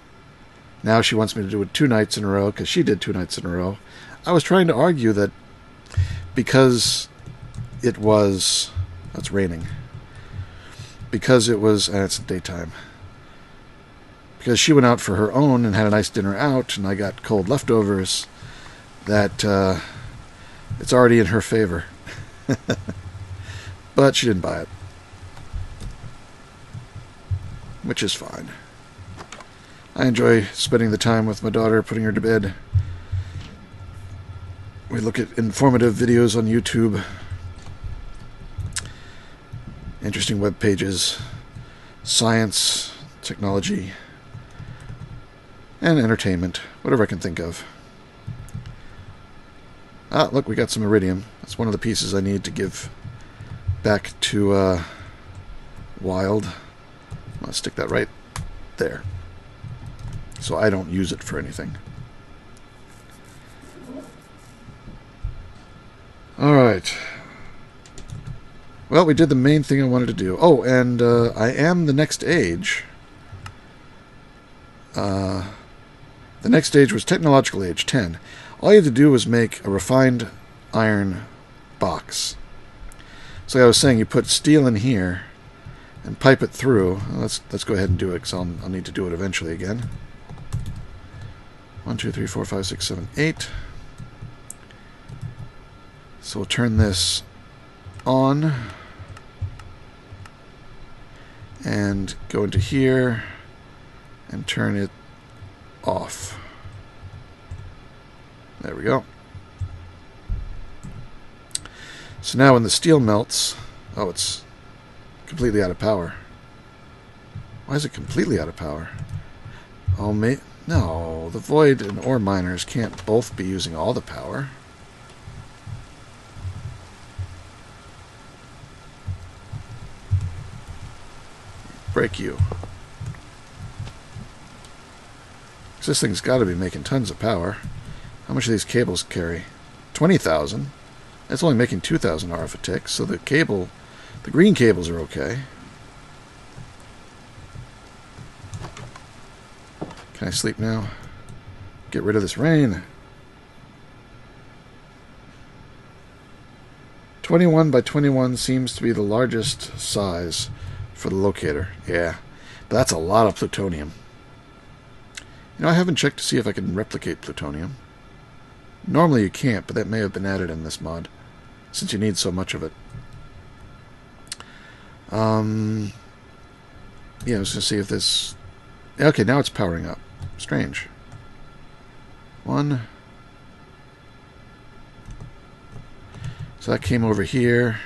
Now she wants me to do it 2 nights in a row, because she did 2 nights in a row. I was trying to argue that because it was... It's raining. Because it was... it's daytime. Because she went out for her own and had a nice dinner out, and I got cold leftovers, that It's already in her favor. But she didn't buy it. Which is fine. I enjoy spending the time with my daughter, putting her to bed. We look at informative videos on YouTube. Interesting web pages. Science, technology, and entertainment. Whatever I can think of. Ah, look, we got some iridium. That's one of the pieces I need to give back to Wild. I'm going to stick that right there, so I don't use it for anything. Alright. Well, we did the main thing I wanted to do. Oh, and I am the next age. The next age was technological age, 10. All you had to do was make a refined iron box. So like I was saying, you put steel in here and pipe it through. Let's go ahead and do it, because I'll need to do it eventually again. 1, 2, 3, 4, 5, 6, 7, 8. So we'll turn this on and go into here and turn it off. There we go. So now when the steel melts, oh, it's completely out of power. Why is it completely out of power? Oh, no, the void and ore miners can't both be using all the power. Break you. This thing's got to be making tons of power. How much do these cables carry? 20,000. That's only making 2,000 RF a tick, so the green cables are okay. Can I sleep now? Get rid of this rain. 21 by 21 seems to be the largest size for the locator. Yeah, but that's a lot of plutonium. You know, I haven't checked to see if I can replicate plutonium. Normally you can't, but that may have been added in this mod, since you need so much of it. Yeah, I was going to see if this... Okay, now it's powering up. Strange. 1. So that came over here.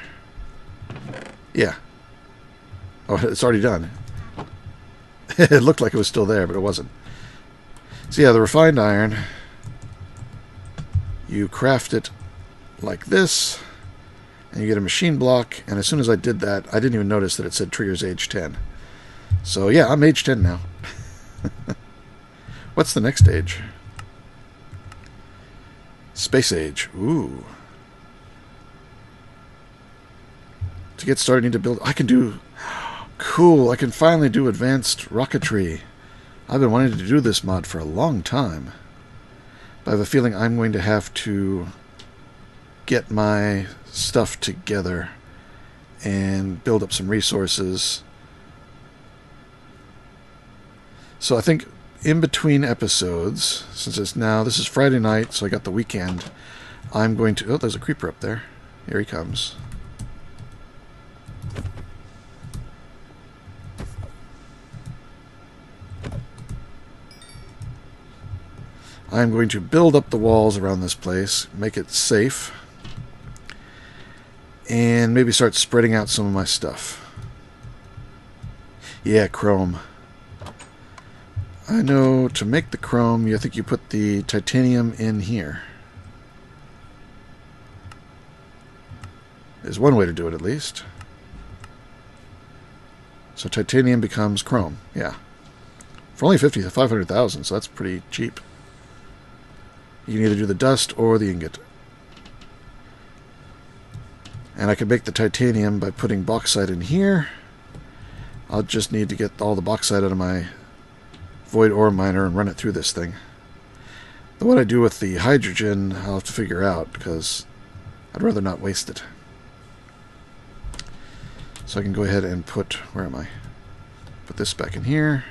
Yeah. Oh, it's already done. It looked like it was still there, but it wasn't. So yeah, the refined iron, you craft it like this, and you get a machine block, and as soon as I did that, I didn't even notice that it said triggers age 10. So yeah, I'm age 10 now. What's the next age? Space age. Ooh. To get started, I need to build... I can do... Cool, I can finally do advanced rocketry. I've been wanting to do this mod for a long time. But I have a feeling I'm going to have to get my stuff together and build up some resources. So I think in between episodes, since it's now, this is Friday night, so I got the weekend, I'm going to... Oh, there's a creeper up there. Here he comes. I'm going to build up the walls around this place, make it safe, and maybe start spreading out some of my stuff. Yeah, chrome. I know to make the chrome, I think you put the titanium in here. There's one way to do it, at least. So titanium becomes chrome, yeah. For only 500,000, so that's pretty cheap. You can either do the dust or the ingot. And I can make the titanium by putting bauxite in here. I'll just need to get all the bauxite out of my void ore miner and run it through this thing. But what I do with the hydrogen, I'll have to figure out, because I'd rather not waste it. So I can go ahead and put... Where am I? Put this back in here.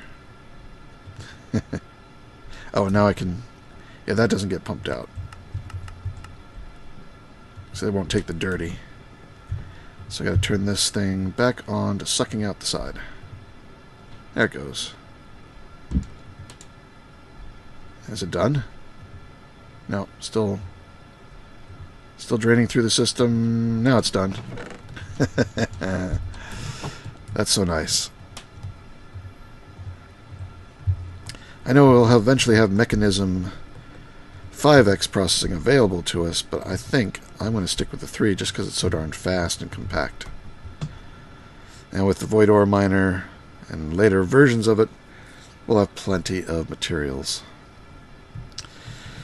Oh, now I can... Yeah, that doesn't get pumped out. So they won't take the dirty. So I got to turn this thing back on to sucking out the side. There it goes. Is it done? No, still draining through the system. Now it's done. That's so nice. I know we'll eventually have mechanism 5x processing available to us, but I think I'm going to stick with the 3 just because it's so darn fast and compact. And with the Void Ore Miner and later versions of it, we'll have plenty of materials.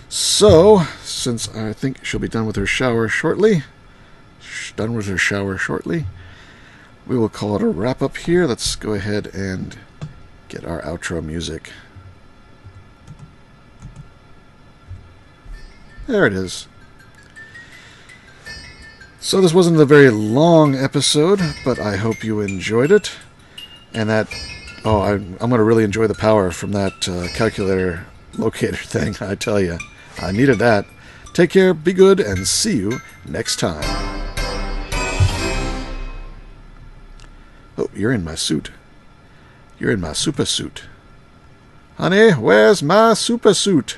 So, since I think she'll be done with her shower shortly, we will call it a wrap-up here. Let's go ahead and get our outro music. There it is. So this wasn't a very long episode, but I hope you enjoyed it. And that, I'm going to really enjoy the power from that calculator locator thing, I tell you. I needed that. Take care, be good, and see you next time. Oh, you're in my suit. You're in my super suit. Honey, where's my super suit?